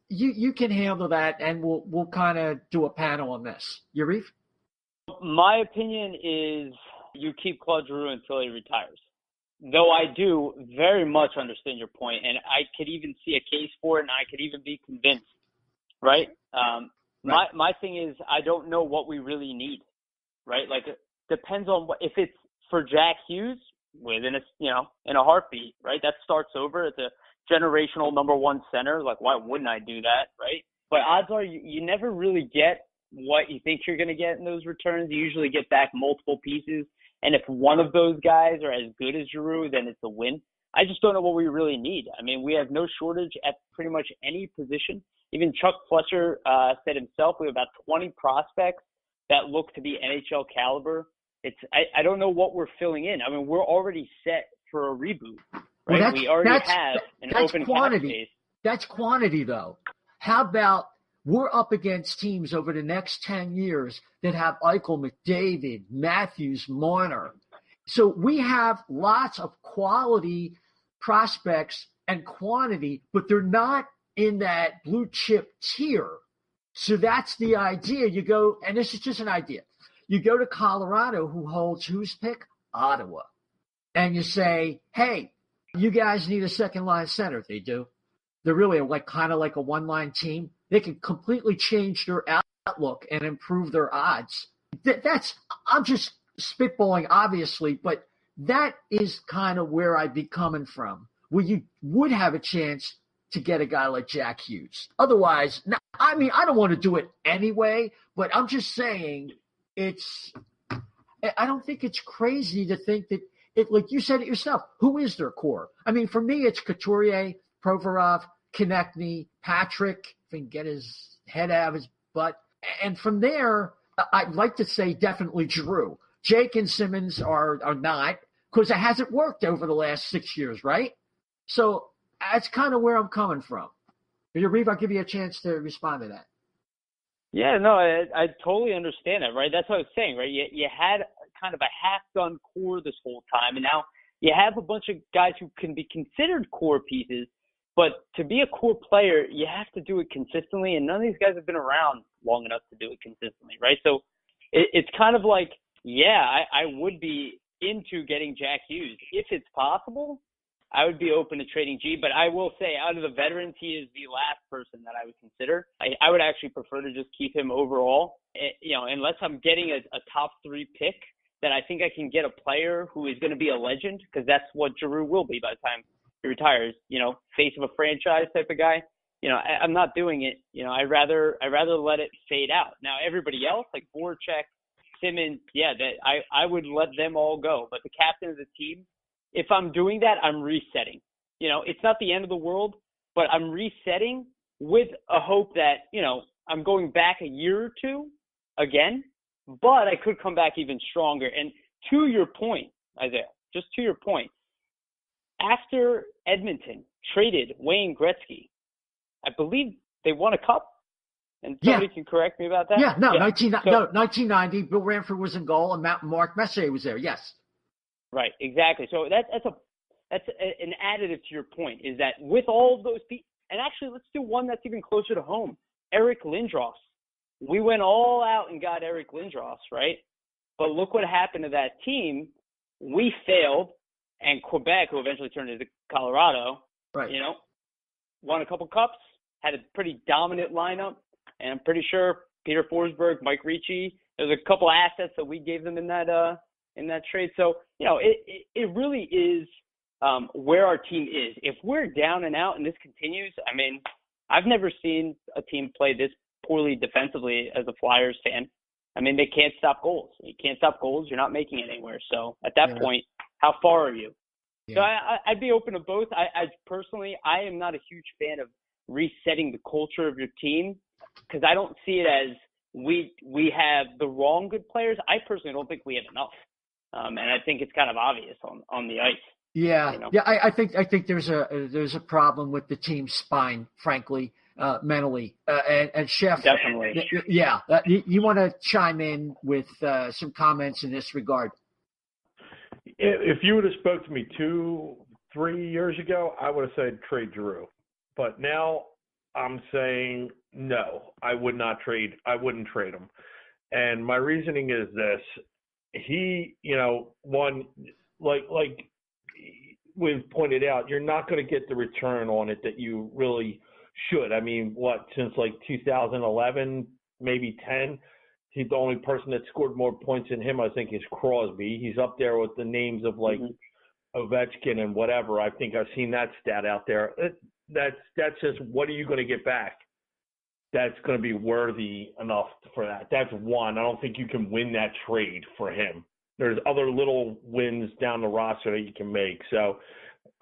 you can handle that, and we'll kind of do a panel on this. Yariv? My opinion is you keep Claude Giroux until he retires. Though I do very much understand your point, and I could even see a case for it, and I could even be convinced, right? Right. My thing is I don't know what we really need. right? Like, it depends on if it's for Jack Hughes, within in a heartbeat, right? That starts over. It's a generational number one center. Like, why wouldn't I do that, right? But odds are you never really get what you think you're going to get in those returns. You usually get back multiple pieces. And if one of those guys are as good as Giroux, then it's a win. I just don't know what we really need. I mean, we have no shortage at pretty much any position. Even Chuck Fletcher said himself, we have about 20 prospects that look to be NHL caliber. I don't know what we're filling in. I mean, we're already set for a reboot, right? Well, we already have an open cap space. That's quantity, though. How about we're up against teams over the next 10 years that have Eichel, McDavid, Matthews, Marner. So we have lots of quality prospects and quantity, but they're not in that blue chip tier. So that's the idea. You go, and this is just an idea. You go to Colorado, who holds whose pick? Ottawa. And you say, hey, you guys need a second line center. They do. They're really kind of like a one-line team. They can completely change their outlook and improve their odds. I'm just spitballing, obviously, but that is kind of where I'd be coming from, where you would have a chance to get a guy like Jack Hughes. Otherwise, I don't want to do it anyway, but I'm just saying I don't think it's crazy to think that like you said it yourself, who is their core? I mean, for me, it's Couturier, Provorov, Konechny, Patrick, if he can get his head out of his butt. And from there, I'd like to say definitely Giroux. Jake and Simmons are not, because it hasn't worked over the last 6 years, right? So that's kind of where I'm coming from. Yariv, I'll give you a chance to respond to that. Yeah, no, I totally understand that, right? That's what I was saying, right? You had kind of a half-done core this whole time, and now you have a bunch of guys who can be considered core pieces, but to be a core player, you have to do it consistently, and none of these guys have been around long enough to do it consistently, right? So it's kind of like, yeah, I would be into getting Jack Hughes. If it's possible, I would be open to trading G, but I will say out of the veterans, he is the last person that I would consider. I would actually prefer to just keep him overall, unless I'm getting a top 3 pick, that I think I can get a player who is going to be a legend, because that's what Giroux will be by the time he retires, face of a franchise type of guy. I'm not doing it. I'd rather let it fade out. Now, everybody else, like Voracek, Simmons, I would let them all go. But the captain of the team, if I'm doing that, I'm resetting. It's not the end of the world, but I'm resetting with a hope that, I'm going back a year or two again, but I could come back even stronger. And to your point, Isaiah, just to your point, after Edmonton traded Wayne Gretzky, I believe they won a cup. And somebody can correct me about that. 1990, Bill Ranford was in goal and Mark Messier was there. Yes. Right, exactly. So that's an additive to your point, is that with all of those people, and actually let's do one that's even closer to home, Eric Lindros. We went all out and got Eric Lindros, right? But look what happened to that team. We failed, and Quebec, who eventually turned into Colorado, right? Won a couple cups, had a pretty dominant lineup, and I'm pretty sure Peter Forsberg, Mike Ricci, there's a couple assets that we gave them in that trade. So, it really is where our team is. If we're down and out and this continues, I mean, I've never seen a team play this poorly defensively as a Flyers fan. I mean, they can't stop goals. You can't stop goals, you're not making it anywhere. So at that point, how far are you? Yeah. So I'd be open to both. I personally, I am not a huge fan of resetting the culture of your team, because I don't see it as we have the wrong good players. I personally don't think we have enough. And I think it's kind of obvious on the ice. Yeah, I think there's a problem with the team's spine, frankly, mentally. And Chef, definitely. You want to chime in with some comments in this regard? If you would have spoke to me 2-3 years ago, I would have said trade Giroux. But now I'm saying no, I wouldn't trade him. And my reasoning is this. He, one, like we've pointed out, you're not going to get the return on it that you really should. I mean, since like 2011, maybe 10, The only person that scored more points than him, I think, is Crosby. He's up there with the names of like Ovechkin and whatever. I think I've seen that stat out there. That's just, what are you going to get back that's going to be worthy enough for that? That's one. I don't think you can win that trade for him. There's other little wins down the roster that you can make. So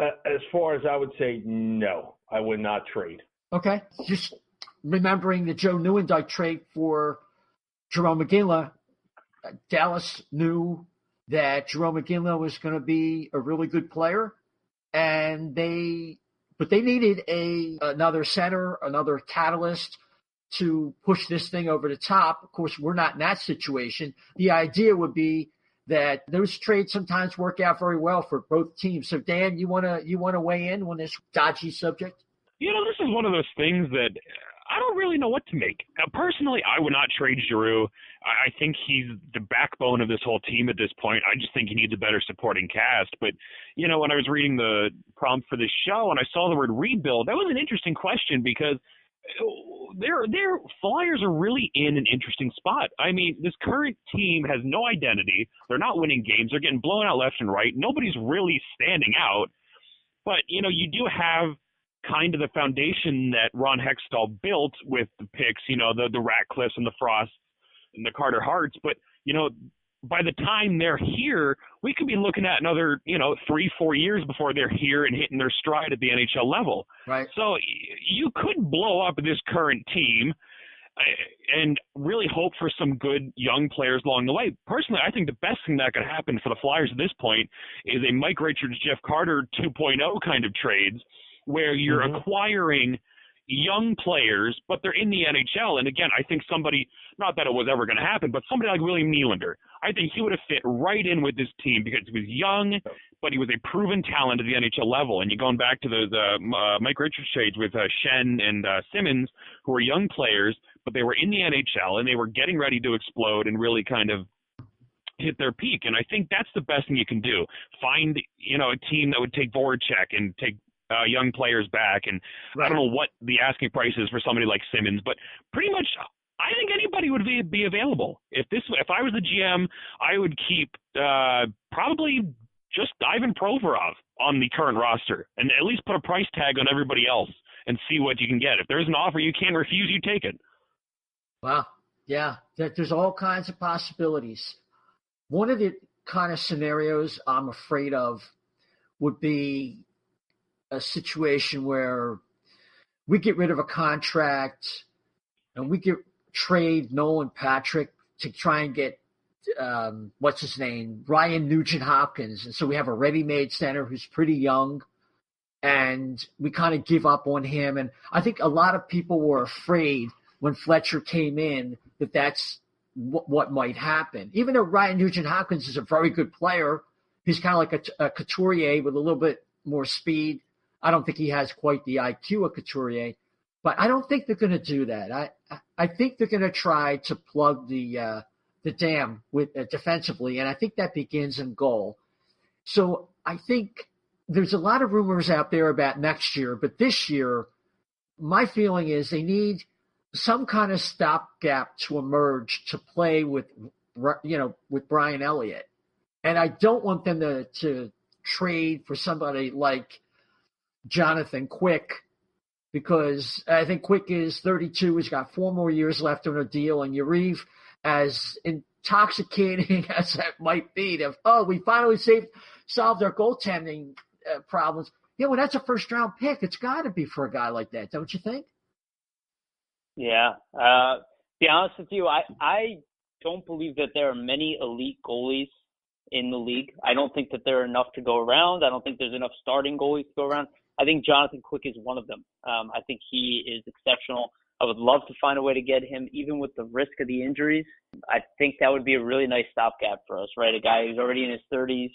as far as I would say, no, I would not trade. Okay. Just remembering the Joe Newendike trade for Jerome McGinley, Dallas knew that Jerome McGinley was going to be a really good player, but they needed another center, another catalyst to push this thing over the top. Of course, we're not in that situation. The idea would be that those trades sometimes work out very well for both teams. So, Dan, you wanna weigh in on this dodgy subject? This is one of those things that I don't really know what to make. Personally, I would not trade Giroux. I think he's the backbone of this whole team at this point. I just think he needs a better supporting cast. But, when I was reading the prompt for this show and I saw the word rebuild, that was an interesting question because their Flyers are really in an interesting spot. I mean, this current team has no identity. They're not winning games. They're getting blown out left and right. Nobody's really standing out. But, you do have kind of the foundation that Ron Hextall built with the picks, the Ratcliffes and the Frosts and the Carter Harts. But, by the time they're here, we could be looking at another, 3-4 years before they're here and hitting their stride at the NHL level. Right. So you could blow up this current team and really hope for some good young players along the way. Personally, I think the best thing that could happen for the Flyers at this point is a Mike Richards, Jeff Carter 2.0 kind of trades where you're acquiring young players, but they're in the NHL. And again, I think somebody, not that it was ever going to happen, but somebody like William Nylander, I think he would have fit right in with this team because he was young, but he was a proven talent at the NHL level. And you're going back to the Mike Richards trades with Shen and Simmons, who were young players, but they were in the NHL and they were getting ready to explode and really kind of hit their peak. And I think that's the best thing you can do. Find, a team that would take Voracek and take young players back. And right. I don't know what the asking price is for somebody like Simmons, but pretty much I think anybody would be available. If I was the GM, I would keep probably just Ivan Provorov on the current roster and at least put a price tag on everybody else and see what you can get. If there's an offer you can't refuse, you take it. Wow. Yeah. There's all kinds of possibilities. One of the kind of scenarios I'm afraid of would be a situation where we get rid of a contract and we trade Nolan Patrick to try and get what's his name, Ryan Nugent-Hopkins. And so we have a ready-made center who's pretty young, and we kind of give up on him. And I think a lot of people were afraid when Fletcher came in that that's what might happen. Even though Ryan Nugent-Hopkins is a very good player, he's kind of like a Couturier with a little bit more speed. I don't think he has quite the IQ of Couturier, but I don't think they're going to do that. I think they're going to try to plug the dam with defensively, and I think that begins in goal. So I think there's a lot of rumors out there about next year, but this year, my feeling is they need some kind of stopgap to emerge to play with Brian Elliott, and I don't want them to trade for somebody like Jonathan Quick, because I think Quick is 32. He's got 4 more years left on a deal. And Yariv, as intoxicating as that might be, we finally solved our goaltending problems. Well, that's a first-round pick. It's got to be for a guy like that, don't you think? Yeah. To be honest with you, I don't believe that there are many elite goalies in the league. I don't think that there are enough to go around. I don't think there's enough starting goalies to go around. I think Jonathan Quick is one of them. I think he is exceptional. I would love to find a way to get him, even with the risk of the injuries. I think that would be a really nice stopgap for us, right? A guy who's already in his 30s,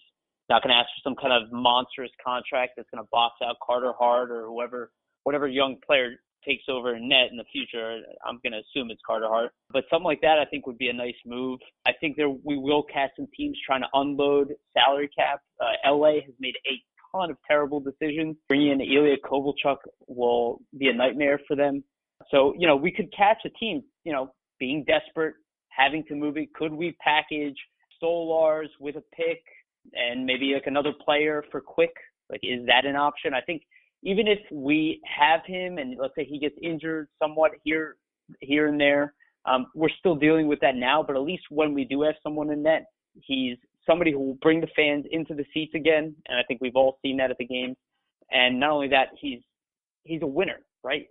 not going to ask for some kind of monstrous contract that's going to box out Carter Hart or whatever young player takes over in net in the future. I'm going to assume it's Carter Hart. But something like that I think would be a nice move. I think we will catch some teams trying to unload salary cap. LA has made a ton of terrible decisions. Bringing in Ilya Kovalchuk will be a nightmare for them. So, we could catch a team, being desperate, having to move it? Could we package Stolarz with a pick and maybe like another player for Quick? Like, is that an option? I think even if we have him and let's say he gets injured somewhat here and there, we're still dealing with that now. But at least when we do have someone in net, he's somebody who will bring the fans into the seats again. And I think we've all seen that at the games. And not only that, he's a winner, right?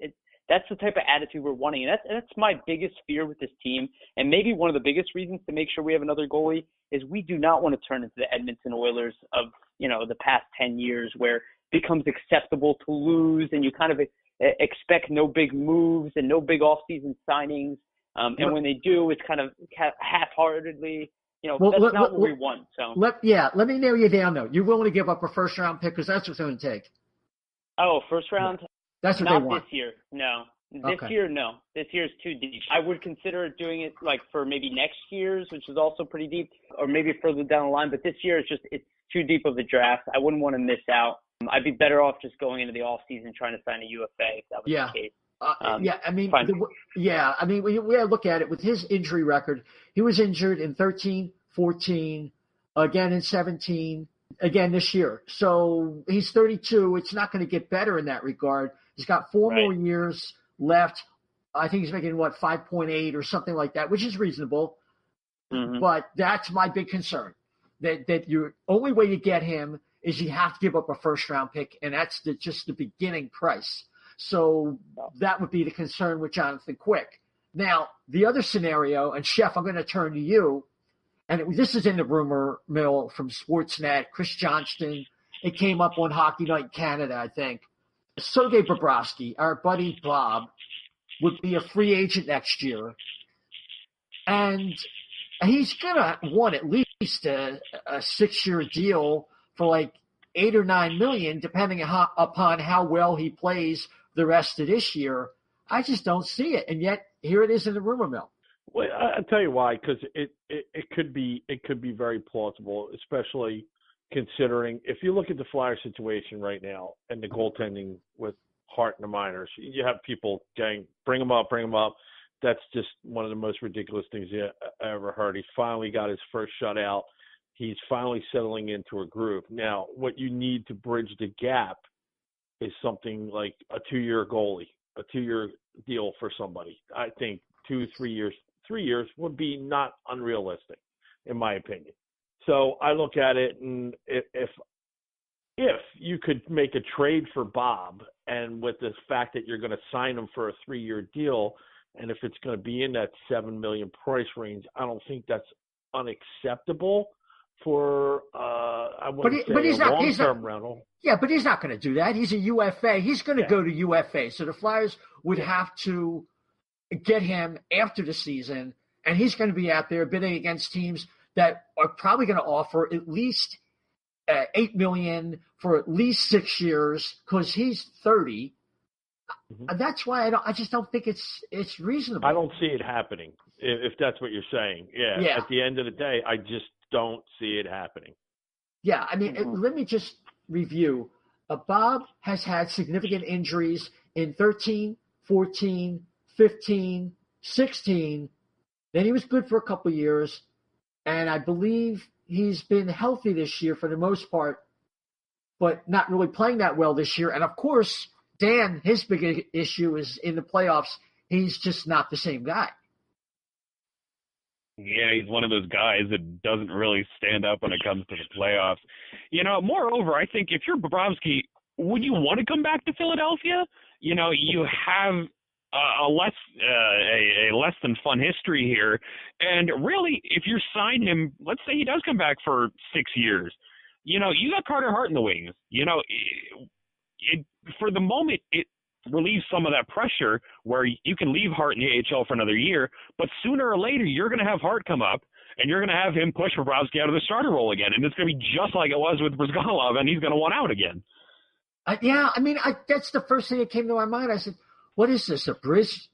That's the type of attitude we're wanting. And that's my biggest fear with this team. And maybe one of the biggest reasons to make sure we have another goalie is we do not want to turn into the Edmonton Oilers of, the past 10 years where it becomes acceptable to lose and you kind of expect no big moves and no big offseason signings. And when they do, it's kind of half-heartedly. That's not what we want. So let me nail you down though. You're willing to give up a first-round pick because that's what's going to take. Oh, first round? That's what not they want. This year. No. This year, no. This year is too deep. I would consider doing it like for maybe next year's, which is also pretty deep, or maybe further down the line. But this year it's too deep of a draft. I wouldn't want to miss out. I'd be better off just going into the off season trying to sign a UFA if that was the case. We look at it with his injury record. He was injured in 13, 14, again in 17, again this year. So he's 32. It's not going to get better in that regard. He's got 4 more years left. I think he's making 5.8 or something like that, which is reasonable. Mm-hmm. But that's my big concern. That your only way to get him is you have to give up a first round pick, and that's just the beginning price. So that would be the concern with Jonathan Quick. Now, the other scenario, and Chef, I'm going to turn to you, and this is in the rumor mill from Sportsnet, Chris Johnston. It came up on Hockey Night in Canada, I think. Sergei Bobrovsky, our buddy Bob, would be a free agent next year. And he's going to want at least a 6-year deal for like $8 or $9 million, depending upon how well he plays the rest of this year. I just don't see it. And yet here it is in the rumor mill. Well, I'll tell you why, because it could be very plausible, especially considering if you look at the Flyers situation right now and the goaltending with Hart and the Miners, you have people saying, bring him up. That's just one of the most ridiculous things I ever heard. He finally got his first shutout. He's finally settling into a groove. Now, what you need to bridge the gap is something like a 2-year goalie, a 2-year deal for somebody. I think 2-3 years. 3 years would be not unrealistic, in my opinion. So I look at it, and if you could make a trade for Bob, and with the fact that you're going to sign him for a 3-year deal, and if it's going to be in that $7 million price range, I don't think that's unacceptable for a long-term rental. Yeah, but he's not going to do that. He's a UFA. He's going to go to UFA. So the Flyers would have to get him after the season, and he's going to be out there bidding against teams that are probably going to offer at least $8 million for at least 6 years because he's 30. Mm-hmm. And that's why I just don't think it's reasonable. I don't see it happening, if that's what you're saying. Yeah. At the end of the day, I just don't see it happening. Yeah, I mean, let me just review. Bob has had significant injuries in 13, 14, 15, 16. Then he was good for a couple of years. And I believe he's been healthy this year for the most part, but not really playing that well this year. And, of course, Dan, his big issue is in the playoffs, he's just not the same guy. Yeah, he's one of those guys that doesn't really stand up when it comes to the playoffs. Moreover, I think if you're Bobrovsky, would you want to come back to Philadelphia? You have a less than fun history here. And really, if you sign him, let's say he does come back for 6 years, you got Carter Hart in the wings. For the moment, it relieves some of that pressure where you can leave Hart in the AHL for another year, but sooner or later, you're going to have Hart come up, and you're going to have him push Bobrovsky out of the starter role again. And it's going to be just like it was with Brizgalov, and he's going to want out again. That's the first thing that came to my mind. I said, what is this, a Briz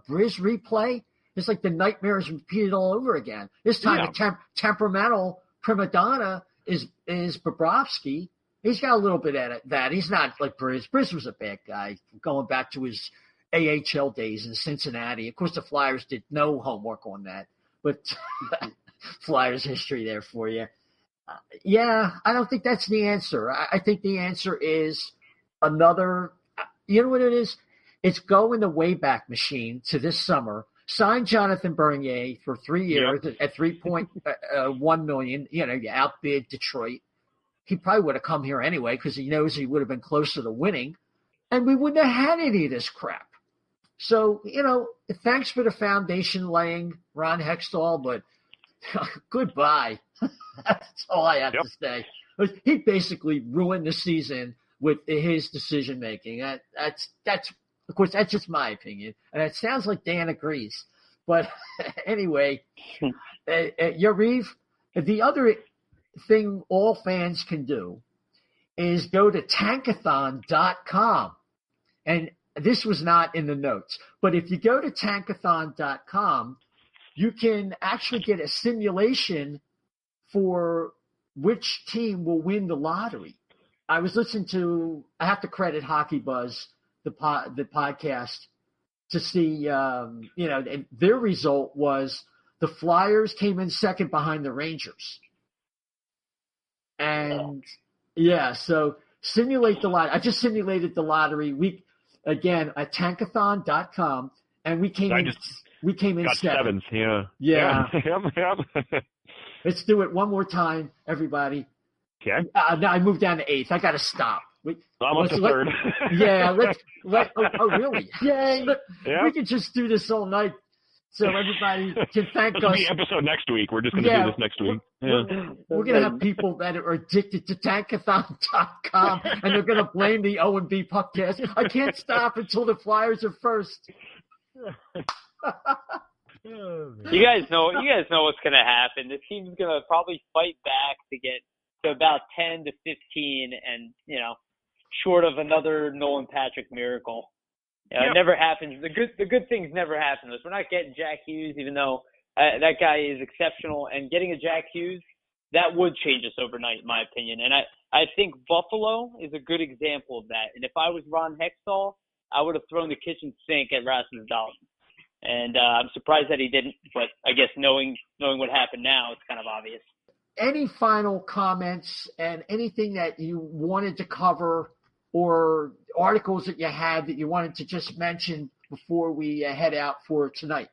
replay? It's like the nightmare is repeated all over again. This time the temperamental prima donna is Bobrovsky. He's got a little bit of that. He's not like Briz. Briz was a bad guy, going back to his AHL days in Cincinnati. Of course, the Flyers did no homework on that, but Flyers history there for you. Yeah, I don't think that's the answer. I think the answer is another, you know what it is? It's go in the Wayback Machine to this summer, sign Jonathan Bernier for 3 years at $3.1 million. You know, you outbid Detroit. He probably would have come here anyway because he knows he would have been closer to winning, and we wouldn't have had any of this crap. So, you know, thanks for the foundation laying, Ron Hextall, but goodbye. That's all I have to say. He basically ruined the season with his decision making. That's of course that's just my opinion, and it sounds like Dan agrees. But anyway, Yariv, the other thing all fans can do is go to tankathon.com, and this was not in the notes, but if you go to tankathon.com, you can actually get a simulation for which team will win the lottery. I was listening to, I have to credit Hockey Buzz, the podcast, to see, you know, and their result was the Flyers came in second behind the Rangers. And, yeah, so simulate the lottery. I just simulated the lottery again at tankathon.com, and we came in got seventh. Yeah. Let's do it one more time, everybody. Okay. Now I moved down to eighth. I got to stop. Almost a third. Oh, really? Yay. We can just do this all night so everybody can thank us. This will be episode next week. We're just going to do this next week. We're going to have people that are addicted to tankathon.com, and they're going to blame the O&B Puckcast. I can't stop until the Flyers are first. You guys know what's going to happen. The team's going to probably fight back to get to about 10 to 15, and you know, short of another Nolan Patrick miracle. It never happens. The good things never happen. We're not getting Jack Hughes, even though that guy is exceptional. And getting a Jack Hughes, that would change us overnight, in my opinion. And I think Buffalo is a good example of that. And if I was Ron Hextall, I would have thrown the kitchen sink at Rasmus Dahlin. And I'm surprised that he didn't. But I guess knowing what happened now, it's kind of obvious. Any final comments and anything that you wanted to cover, or articles that you had that you wanted to just mention before we head out for tonight?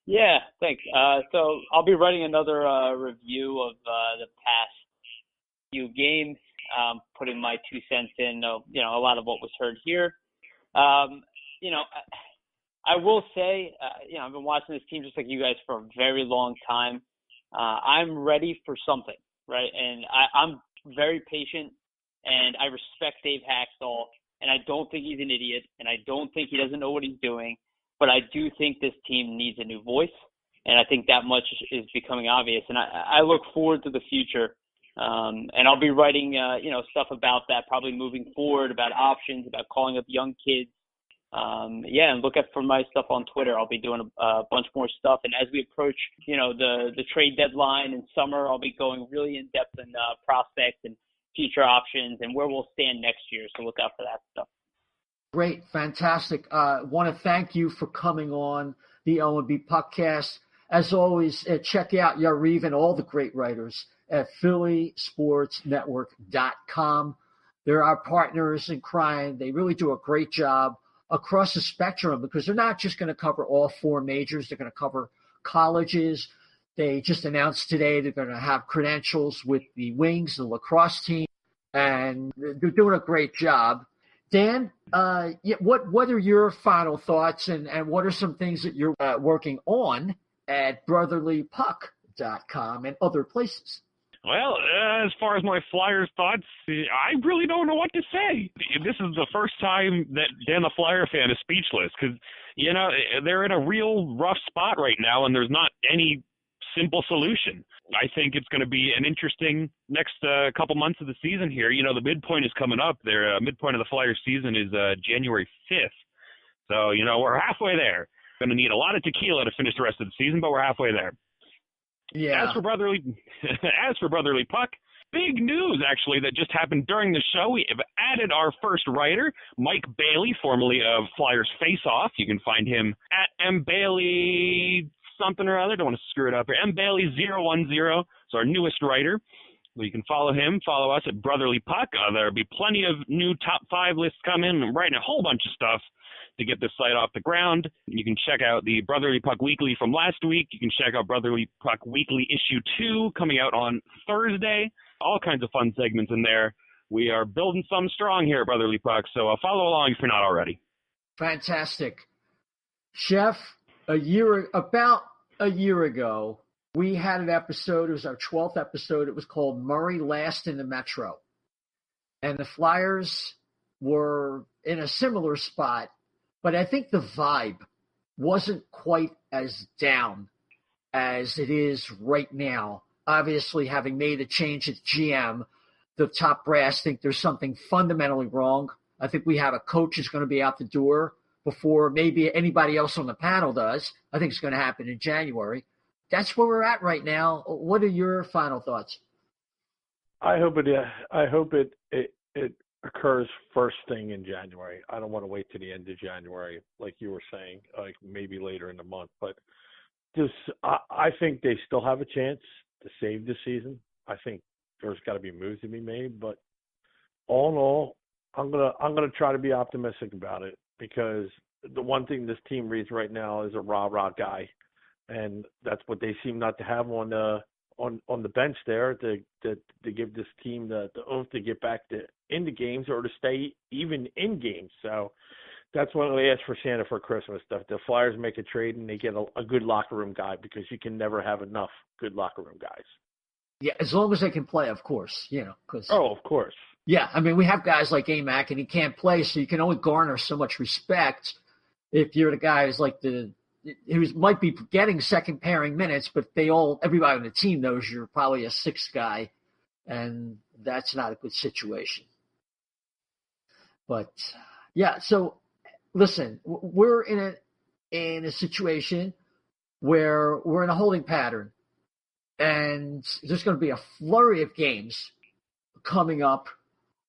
Yeah, thanks. So I'll be writing another review of the past few games, putting my 2 cents in, you know, a lot of what was heard here. You know, I will say, you know, I've been watching this team just like you guys for a very long time. I'm ready for something, right? And I'm very patient. And I respect Dave Hextall, and I don't think he's an idiot, and I don't think he doesn't know what he's doing, but I do think this team needs a new voice, and I think that much is becoming obvious. And I look forward to the future, and I'll be writing, you know, stuff about that probably moving forward, about options, about calling up young kids. And look up for my stuff on Twitter. I'll be doing a bunch more stuff, and as we approach, you know, the trade deadline in summer, I'll be going really in depth in prospects and future options and where we'll stand next year. So look out for that stuff. Great. Fantastic. Want to thank you for coming on the O&B Puckcast. As always, check out Yariv and all the great writers at phillysportsnetwork.com. They're our partners in crime. They really do a great job across the spectrum because they're not just going to cover all four majors. They're going to cover colleges. They just announced today they're going to have credentials with the Wings, the lacrosse team, and they're doing a great job. Dan, what are your final thoughts, and what are some things that you're working on at brotherlypuck.com and other places? Well, as far as my Flyers thoughts, I really don't know what to say. This is the first time that Dan the Flyer fan is speechless because, you know, they're in a real rough spot right now, and there's not any simple solution. I think it's going to be an interesting next couple months of the season here. You know, the midpoint is coming up. Their midpoint of the Flyers season is January 5th. So, you know, we're halfway there. Going to need a lot of tequila to finish the rest of the season, but we're halfway there. Yeah. As for Brotherly Puck, big news, actually, that just happened during the show. We have added our first writer, Mike Bailey, formerly of Flyers Face Off. You can find him at mbailey something or other. Don't want to screw it up here. mbailey010 is our newest writer. Well, you can follow him. Follow us at Brotherly Puck. There'll be plenty of new top 5 lists coming. I'm writing a whole bunch of stuff to get this site off the ground. You can check out the Brotherly Puck Weekly from last week. You can check out Brotherly Puck Weekly Issue 2 coming out on Thursday. All kinds of fun segments in there. We are building some strong here at Brotherly Puck, so follow along if you're not already. Fantastic. Chef, about a year ago, we had an episode. It was our 12th episode. It was called Murray Last in the Metro. And the Flyers were in a similar spot, but I think the vibe wasn't quite as down as it is right now. Obviously, having made a change at GM, the top brass think there's something fundamentally wrong. I think we have a coach who's going to be out the door before maybe anybody else on the panel does. I think it's going to happen in January. That's where we're at right now. What are your final thoughts? I hope it occurs first thing in January. I don't want to wait to the end of January, like you were saying, like maybe later in the month. But I think they still have a chance to save the season. I think there's got to be moves to be made. But all in all, I'm gonna try to be optimistic about it, because the one thing this team reads right now is a rah-rah guy. And that's what they seem not to have on the bench there to give this team the oomph to get back into games or to stay even in games. So that's what I asked for Santa for Christmas. The Flyers make a trade and they get a good locker room guy, because you can never have enough good locker room guys. Yeah, as long as they can play, of course. Of course. Yeah, I mean, we have guys like AMAC, and he can't play, so you can only garner so much respect if you're the guy who's like who might be getting second pairing minutes, but everybody on the team knows you're probably a sixth guy, and that's not a good situation. But yeah, so listen, we're in a situation where we're in a holding pattern, and there's going to be a flurry of games coming up.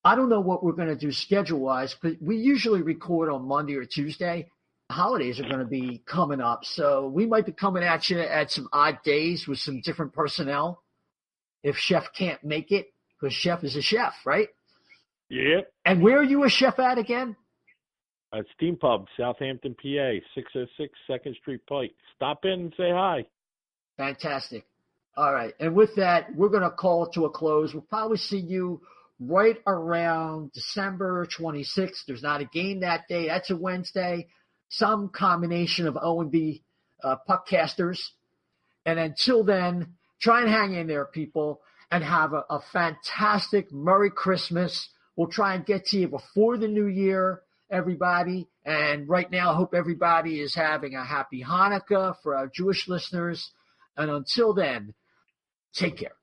I don't know what we're going to do schedule-wise, but we usually record on Monday or Tuesday. Holidays are going to be coming up, so we might be coming at you at some odd days with some different personnel if Chef can't make it, because Chef is a chef, right? Yep. And where are you a chef at again? At Steam Pub, Southampton, PA, 606 2nd Street Pike. Stop in and say hi. Fantastic. All right, and with that, we're going to call it to a close. We'll probably see you right around December 26th. There's not a game that day. That's a Wednesday. Some combination of O&B Puckcasters. And until then, try and hang in there, people, and have a fantastic Merry Christmas. We'll try and get to you before the new year, everybody. And right now, I hope everybody is having a happy Hanukkah for our Jewish listeners. And until then, take care.